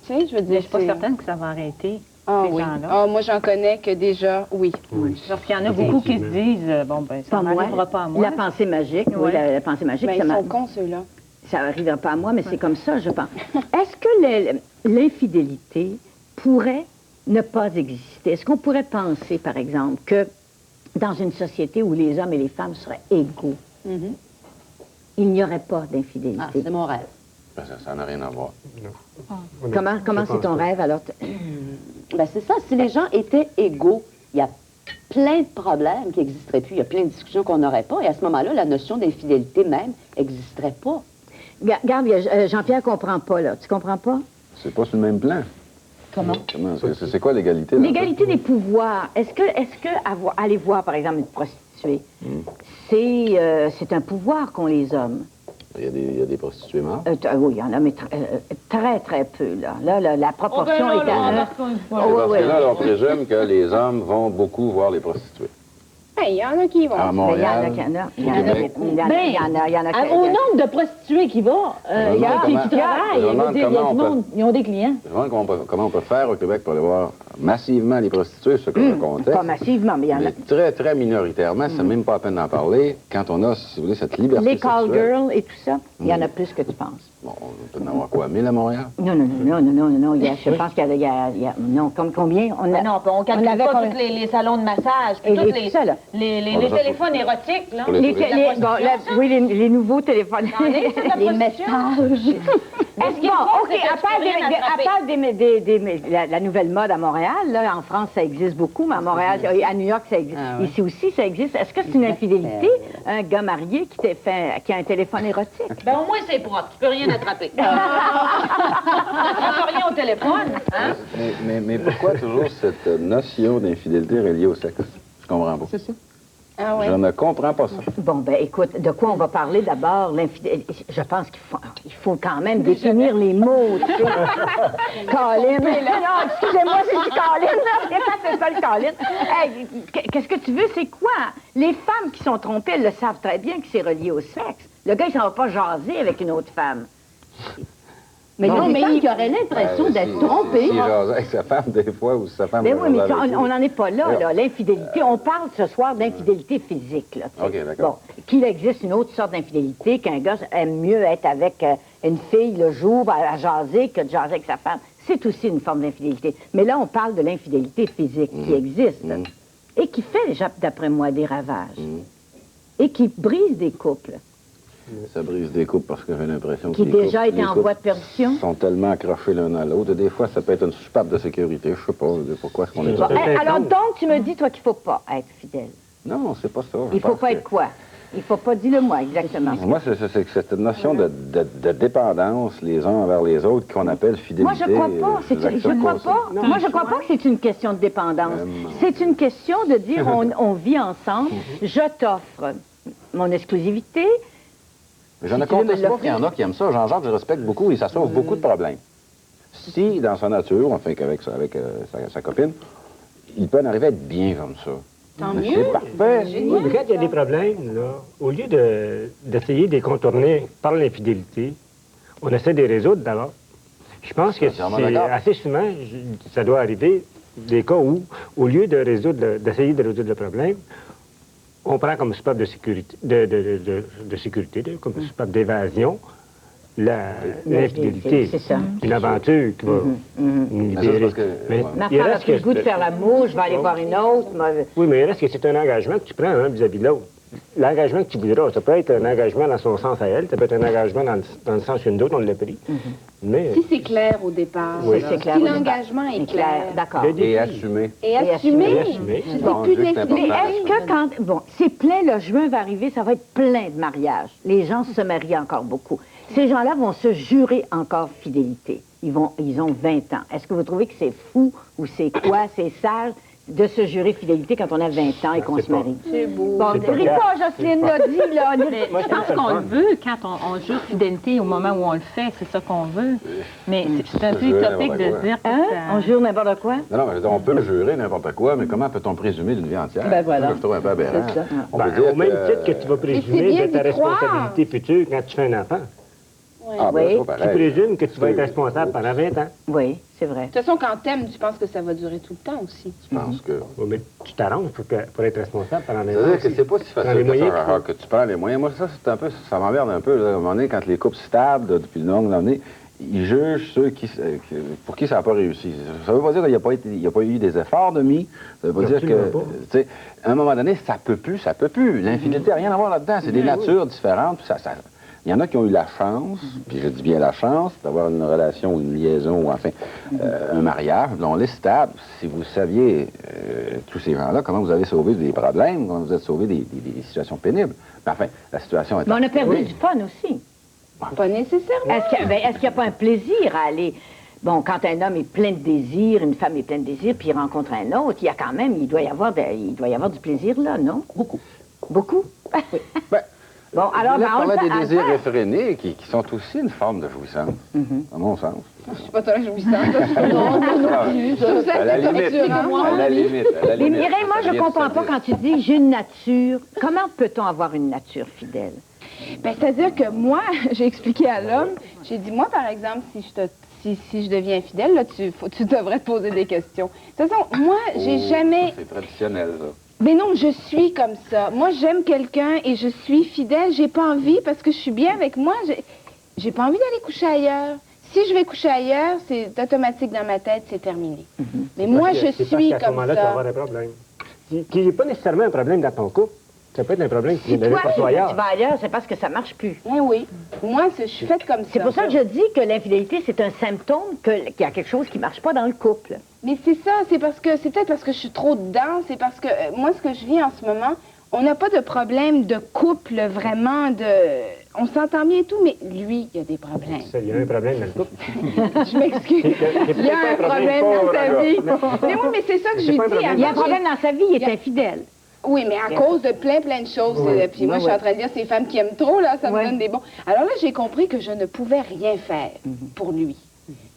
Tu sais, je veux dire, Je suis pas certaine que ça va arrêter, Ah ces oui. gens-là. Ah, moi, j'en connais que déjà, oui. Parce qu'il y en a beaucoup qui se disent, bon, ben, ça Pas moi. n'arrivera pas à moi. La pensée magique, oui, Ouais. la pensée magique, Ben, ça ils m'a... sont cons, ceux-là. Ça n'arrivera pas à moi, mais c'est comme ça, je pense. Est-ce que l'infidélité pourrait ne pas exister? Est-ce qu'on pourrait penser, par exemple, que dans une société où les hommes et les femmes seraient égaux, il n'y aurait pas d'infidélité? Ah, c'est mon rêve. Ben, ça n'a rien à voir. Comment c'est ton rêve, alors? Ben, c'est ça. Si les gens étaient égaux, il y a plein de problèmes qui n'existeraient plus. Il y a plein de discussions qu'on n'aurait pas. Et à ce moment-là, la notion d'infidélité même n'existerait pas. Regarde, Jean-Pierre ne comprend pas, là. Tu comprends pas? C'est pas sur le même plan. Comment? C'est quoi l'égalité? dans L'égalité des pouvoirs. Est-ce que aller voir, par exemple, une prostituée, c'est un pouvoir qu'ont les hommes? ça? Il y a des prostituées mortes. Oui, il y en a, mais très, très peu, là. Là, la proportion est à... C'est parce que là, on présume que les hommes vont beaucoup voir les prostituées. Ben, il y en a qui vont. À Montréal, Il y en a, il y en a. Au nombre de prostituées qui vont, il y a qui travaillent. je me demande Il y a comment du monde, ils ont des clients. Je me demande comment on peut faire au Québec pour aller voir massivement les prostituées, ce que je racontais. Pas massivement, mais il y en a. Mais très, très minoritairement, c'est même pas la peine d'en parler, quand on a, si vous voulez, cette liberté Les call sexuelle. girls et tout ça, il y en a plus que tu penses. Bon, on peut en avoir quoi, 1000 à Montréal? Non. Je pense qu'il y a... Non, combien? On calcule avait pas combien? tous les salons de massage, puis Et tous tout ça, là. les téléphones érotiques, là. Pour les Oui, les nouveaux téléphones. Les messages. Est-ce qu'il bon, faut, OK, c'est que à tu peux rien attraper. part la nouvelle mode à Montréal, là, en France, ça existe beaucoup, mais à Montréal, à New York, ça existe. Ah ouais. Ici aussi, ça existe. Est-ce que c'est une infidélité, un gars marié qui a un téléphone érotique? Ben, au moins, c'est propre. Tu peux rien attraper. Tu n'attrapes rien au téléphone, hein? Mais pourquoi toujours cette notion d'infidélité reliée au sexe? Je comprends pas. C'est ça. Ah ouais. Je ne comprends pas ça. Bon, ben écoute, de quoi on va parler d'abord? L'infidélité. Je pense qu'il faut quand même définir les mots, tu sais. Colin. Non, excusez-moi, c'est Colin. C'est ça, le Colin. Hey, qu'est-ce que tu veux? C'est quoi? Les femmes qui sont trompées, elles le savent très bien que c'est relié au sexe. Le gars, il s'en va pas jaser avec une autre femme. Mais non, mais il y aurait l'impression d'être trompé. S'il jase avec sa femme, des fois, ou sa femme... Mais oui, mais jase avec lui. on n'en est pas là, l'infidélité. On parle ce soir d'infidélité physique, là. tu sais. OK, d'accord. Bon, qu'il existe une autre sorte d'infidélité, qu'un gars aime mieux être avec une fille le jour à jaser que de jaser avec sa femme. C'est aussi une forme d'infidélité. Mais là, on parle de l'infidélité physique qui existe et qui fait, d'après moi, des ravages et qui brise des couples. Ça brise des couples parce que j'ai l'impression que Qui les déjà couples- étaient les en couples voie de perdition. sont tellement accrochés l'un à l'autre. Des fois, ça peut être une soupape de sécurité. Je sais pas pourquoi est-ce qu'on est Bon, pas... alors donc, tu me dis, toi, qu'il ne faut pas être fidèle. Non, c'est pas ça. Il ne faut pas être quoi? Il ne faut pas, dis-le-moi exactement. Moi, c'est cette notion de dépendance les uns envers les autres qu'on appelle fidélité. Moi, je crois pas. Moi, je crois pas que c'est une question de dépendance. C'est une question de dire on vit ensemble, je t'offre mon exclusivité. Je ne tu veux me conteste pas l'offrir. qu'il y en a qui aiment ça. Jean-Jacques, je respecte beaucoup et ça sauve beaucoup de problèmes. Si, dans sa nature, enfin, avec sa copine, il peut en arriver à être bien comme ça. Tant Mais mieux. c'est parfait. Oui, mais quand il y a des problèmes, là, au lieu d'essayer de les contourner par l'infidélité, on essaie de les résoudre d'abord. Je pense que Entièrement c'est d'accord. assez souvent, ça doit arriver, des cas où, au lieu d'essayer de résoudre le problème, on prend comme soupape de sécurité, comme soupape d'évasion, l'infidélité. C'est ça. Une aventure qui va nous Mais ça, c'est libérer. parce que- Mais ouais. Ma il femme a reste plus le que- goût de faire l'amour, je vais aller voir une autre. Oui, mais il reste que c'est un engagement que tu prends vis-à-vis de l'autre. L'engagement que tu voudras, ça peut être un engagement dans son sens à elle, ça peut être un engagement dans le sens qu'une d'autre, on l'a pris. Mais Si c'est clair au départ. Oui. là. C'est clair Si au départ. l'engagement est C'est clair. d'accord. le Et défi, assumer. Et assumer. et assumer. C'est Mon plus Dieu, c'est d'infidélité. Mais important. est-ce que quand... Bon, c'est plein, le juin va arriver, ça va être plein de mariages. Les gens se marient encore beaucoup. Ces gens-là vont se jurer encore fidélité. Ils ont 20 ans. Est-ce que vous trouvez que c'est fou ou c'est quoi? C'est sage? de se jurer fidélité quand on a 20 ans et qu'on se marie. C'est beau. Bon, C'est pas ris grave. pas, Jocelyne l'a dit, là. Mais Moi, je je pense trouve ça qu'on le le fun. veut quand on jure fidélité au moment où on le fait, c'est ça qu'on veut. Mais c'est un peu jurer utopique n'importe de quoi. se dire que Hein? ça- On jure n'importe quoi? Non, non, mais je veux dire, on peut jurer n'importe quoi, mais comment peut-on présumer d'une vie entière? Ben voilà. C'est ça que je trouve un peu aberrant. C'est ça. On Ben, peut dire au même titre que tu vas c'est présumer bien de ta d'y croire. responsabilité future quand tu fais un enfant. Ah, ben, Oui. c'est pas Tu pareil. présumes que tu vas être responsable pendant 20 ans. Oui, c'est vrai. De toute façon, quand t'aimes, tu penses que ça va durer tout le temps aussi. Je pense que... Oui, mais tu t'arranges pour être responsable pendant 20 ans. C'est-à-dire que aussi. c'est pas si Prends les facile que moyens ça, qu'il faut. que tu prends les moyens. Moi, ça, c'est un peu, ça m'emmerde un peu, là, à un moment donné, quand les couples stables, depuis de longues années, ils jugent ceux pour qui ça n'a pas réussi. Ça veut pas dire qu'il n'y a pas eu des efforts de mis. Ça veut pas dire que, Absolument pas. tu sais, à un moment donné, ça peut plus. L'infidélité n'a rien à voir là-dedans. C'est des natures différentes. Puis il y en a qui ont eu la chance, puis je dis bien la chance, d'avoir une relation ou une liaison ou enfin un mariage. Là, on est stable. Si vous saviez, tous ces gens-là, comment vous avez sauvé des problèmes, comment vous avez sauvé des situations pénibles. Mais enfin, la situation est... Mais on a perdu Oui. du fun aussi. Pas nécessairement. Est-ce qu'il n'y a pas un plaisir à aller... Bon, quand un homme est plein de désirs, une femme est pleine de désirs, puis il rencontre un autre, il y a quand même, il doit y avoir du plaisir là, non? Beaucoup. Beaucoup? Ben, Bon, alors, vous ben, on parlez le des fait- désirs attends. réfrénés qui sont aussi une forme de jouissance, à mon sens. Je suis pas très jouissante. Non, Je trouve ça à la assez limite, torturant. à la limite, à la Mais limite. Mireille, moi, Ça je devient comprends pas sadiste. quand tu dis j'ai une nature. Comment peut-on avoir une nature fidèle? Ben, c'est-à-dire que moi, j'ai expliqué à l'homme, j'ai dit, moi, par exemple, si je deviens infidèle, là, tu devrais te poser des questions. De toute façon, moi, j'ai Oh, jamais... ça, c'est traditionnel, ça. Mais non, je suis comme ça. Moi, j'aime quelqu'un et je suis fidèle. J'ai pas envie, parce que je suis bien avec moi, j'ai pas envie d'aller coucher ailleurs. Si je vais coucher ailleurs, c'est automatique dans ma tête, c'est terminé. Mais moi, Parce que je c'est suis parce qu'à ce comme moment-là, tu vas ça. avoir un problème. Qui n'est pas nécessairement un problème dans ton couple. Ça peut être un problème qui Si vient de toi, n'importe où tu ailleurs. vas ailleurs, c'est parce que ça marche plus. Eh oui. Moi, je suis faite comme ça. C'est pour ça que je dis que l'infidélité, c'est un symptôme qu'il y a quelque chose qui marche pas dans le couple. Mais c'est ça, c'est peut-être parce que je suis trop dedans, c'est parce que moi, ce que je vis en ce moment, on n'a pas de problème de couple vraiment, on s'entend bien et tout, mais lui, il y a des problèmes. Il y a un problème dans le couple. Je m'excuse. Il y a un problème dans sa vie. Mais oui, mais c'est ça que je C'est lui pas un dis. problème. Il y a un problème dans sa vie, il est infidèle. Oui, mais à cause de plein de choses. Puis moi, je suis en train de dire, ces femmes qui aiment trop, là, ça me Ouais. donne des bons. Alors là, j'ai compris que je ne pouvais rien faire pour lui.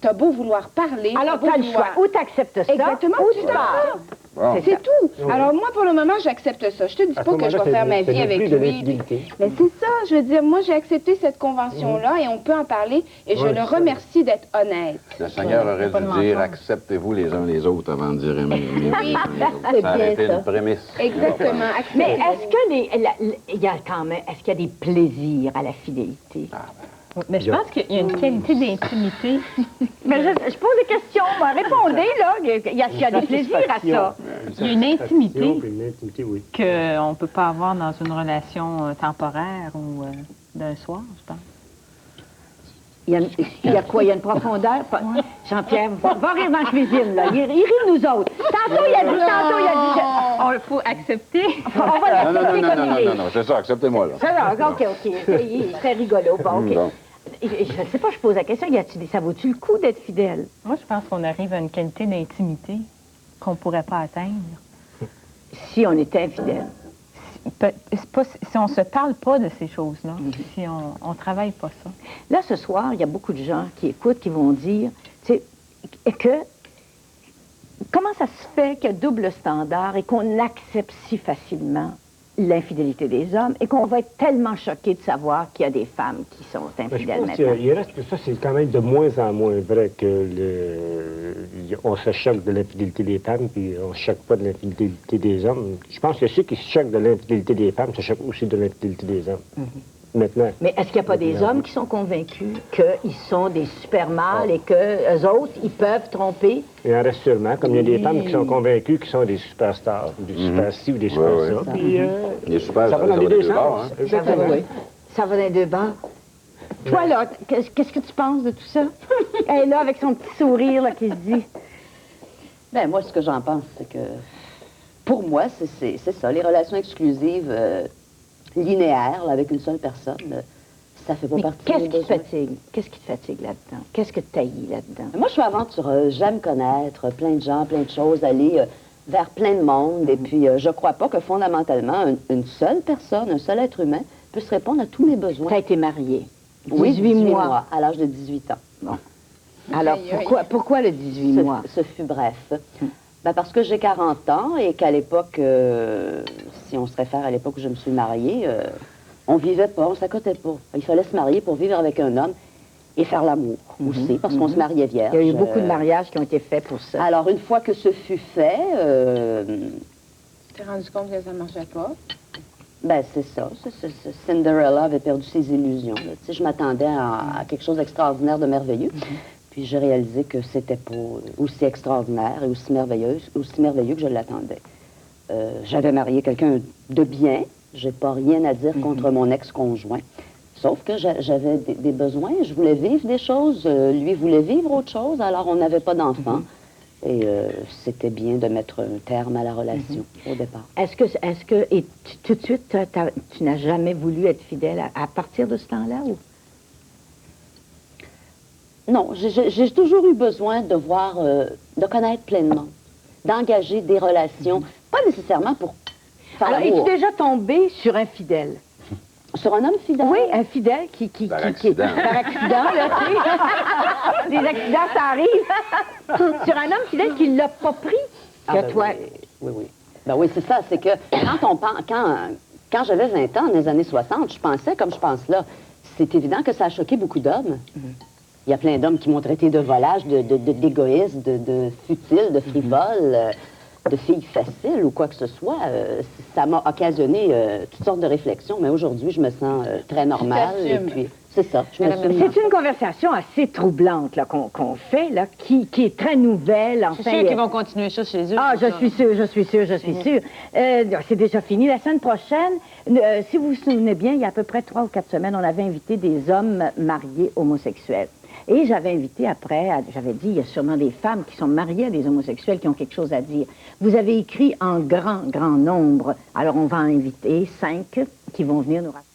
T'as beau vouloir parler. Alors, t'as tu as beau le choix. vouloir- Ou tu acceptes ça, Exactement, ou tu tu t'en pars. Bon. C'est tout. Oui. Alors moi, pour le moment, j'accepte ça. Je te dis À pas ce que je moment-là, vais faire ma ce vie n'est avec plus de lui. l'infidélité. Mais c'est ça, je veux dire, moi, j'ai accepté cette convention-là et on peut en parler et je Oui, le c'est ça. remercie d'être honnête. Le Seigneur aurait pas de dû dire mensonge. acceptez-vous les uns les autres avant de dire aimez-vous les uns les autres. C'est Ça aurait bien été ça. une prémisse. Exactement. Mais acceptez-le. est-ce que il y a quand même, est-ce qu'il y a des plaisirs à la fidélité? Mais je pense qu'il y a une qualité d'intimité. Mais je pose des questions, moi. Répondez, là. Il y a des plaisirs à ça. Il y a une intimité Puis une intimité, oui. qu'on ne peut pas avoir dans une relation temporaire ou d'un soir, je pense. Il y a quoi? Il y a une profondeur? Jean-Pierre, va rire dans la cuisine, là. Il rit de nous autres. Tantôt, il a dit... Il faut accepter. On va Non, non, l'accepter non, comme non, il non, est. non, c'est ça, acceptez-moi, là. Ça, là, OK. C'est rigolo. Bon, OK. Bon. Je ne sais pas, je pose la question, ça vaut-tu le coup d'être fidèle? Moi, je pense qu'on arrive à une qualité d'intimité qu'on ne pourrait pas atteindre. Si on était infidèle. Si on ne se parle pas de ces choses-là, si on ne travaille pas ça. Là, ce soir, il y a beaucoup de gens qui écoutent, qui vont dire, tu sais, que comment ça se fait qu'il y a double standard et qu'on accepte si facilement l'infidélité des hommes et qu'on va être tellement choqué de savoir qu'il y a des femmes qui sont Mais je infidèles pense maintenant. qu'il reste que ça, c'est quand même de moins en moins vrai que on se choque de l'infidélité des femmes, puis on ne se choque pas de l'infidélité des hommes. Je pense que ceux qui se choquent de l'infidélité des femmes se choquent aussi de l'infidélité des hommes. Maintenant. Mais est-ce qu'il n'y a pas des hommes qui sont convaincus qu'ils sont des super mâles et qu'eux autres, ils peuvent tromper? Il en reste sûrement, comme il y a des femmes qui sont convaincues qu'ils sont des superstars, ou des super ci ou des super Ouais, ça. ouais. Puis, Il est super, ça va dans les deux bords, sens. hein. Exactement. Ça va dans les deux bords. Toi, là, qu'est-ce que tu penses de tout ça? Elle est là avec son petit sourire là, qui se dit... Ben moi, ce que j'en pense, c'est que pour moi, c'est ça. Les relations exclusives linéaires, là, avec une seule personne, ça fait pas Mais partie qu'est-ce de mes qui te besoins. fatigue? Qu'est-ce qui te fatigue là-dedans? Qu'est-ce que tu haïs là-dedans? Moi, je suis aventureuse, j'aime connaître plein de gens, plein de choses, aller vers plein de monde. Et puis, je crois pas que fondamentalement, une seule personne, un seul être humain, puisse répondre à tous mes besoins. Tu as été mariée. Oui, 18 mois. à l'âge de 18 ans. Bon. Alors, pourquoi le 18 mois? Ce fut bref. Ben, parce que j'ai 40 ans et qu'à l'époque, si on se réfère à l'époque où je me suis mariée, on vivait pas, on s'accotait pas. Il fallait se marier pour vivre avec un homme et faire l'amour aussi, parce qu'on se mariait vierge. Il y a eu beaucoup de mariages qui ont été faits pour ça. Alors, une fois que ce fut fait, Tu t'es rendu compte que ça ne marchait pas? ben c'est ça. Cinderella avait perdu ses illusions. Là. Tu sais, je m'attendais à quelque chose d'extraordinaire, de merveilleux. Puis j'ai réalisé que c'était pas aussi extraordinaire et aussi merveilleux que je l'attendais. J'avais marié quelqu'un de bien. J'ai pas rien à dire contre mon ex-conjoint. Sauf que j'avais des besoins. Je voulais vivre des choses. Lui voulait vivre autre chose. Alors, on n'avait pas d'enfant. Et c'était bien de mettre un terme à la relation au départ. Et tout de suite, tu n'as jamais voulu être fidèle à partir de ce temps-là? Ou? Non, j'ai toujours eu besoin de voir, de connaître pleinement, d'engager des relations, pas nécessairement pour faire Alors, l'amour. es-tu déjà tombé sur un fidèle? Sur un homme fidèle? Oui, un fidèle qui Par accident. par accident, là, tu sais. Des accidents, ça arrive. Sur un homme fidèle qui ne l'a pas pris. Que toi... Oui. Ben oui, c'est ça. C'est que quand j'avais 20 ans, dans les années 60, je pensais comme je pense là. C'est évident que ça a choqué beaucoup d'hommes. Il y a plein d'hommes qui m'ont traité de volage, d'égoïste, de futile, de frivole, de fille facile ou quoi que ce soit. Ça m'a occasionné toutes sortes de réflexions, mais aujourd'hui, je me sens très normale. Et puis, c'est ça, je m'assume. C'est une conversation assez troublante là, qu'on fait, là, qui est très nouvelle. Enfin, Je suis sûre qu'ils vont continuer ça chez eux. Ah, je suis sûre. C'est déjà fini. La semaine prochaine, si vous vous souvenez bien, il y a à peu près 3 ou 4 semaines, on avait invité des hommes mariés homosexuels. Et j'avais invité après, j'avais dit, il y a sûrement des femmes qui sont mariées à des homosexuels qui ont quelque chose à dire. Vous avez écrit en grand nombre. Alors, on va en inviter 5 qui vont venir nous raconter.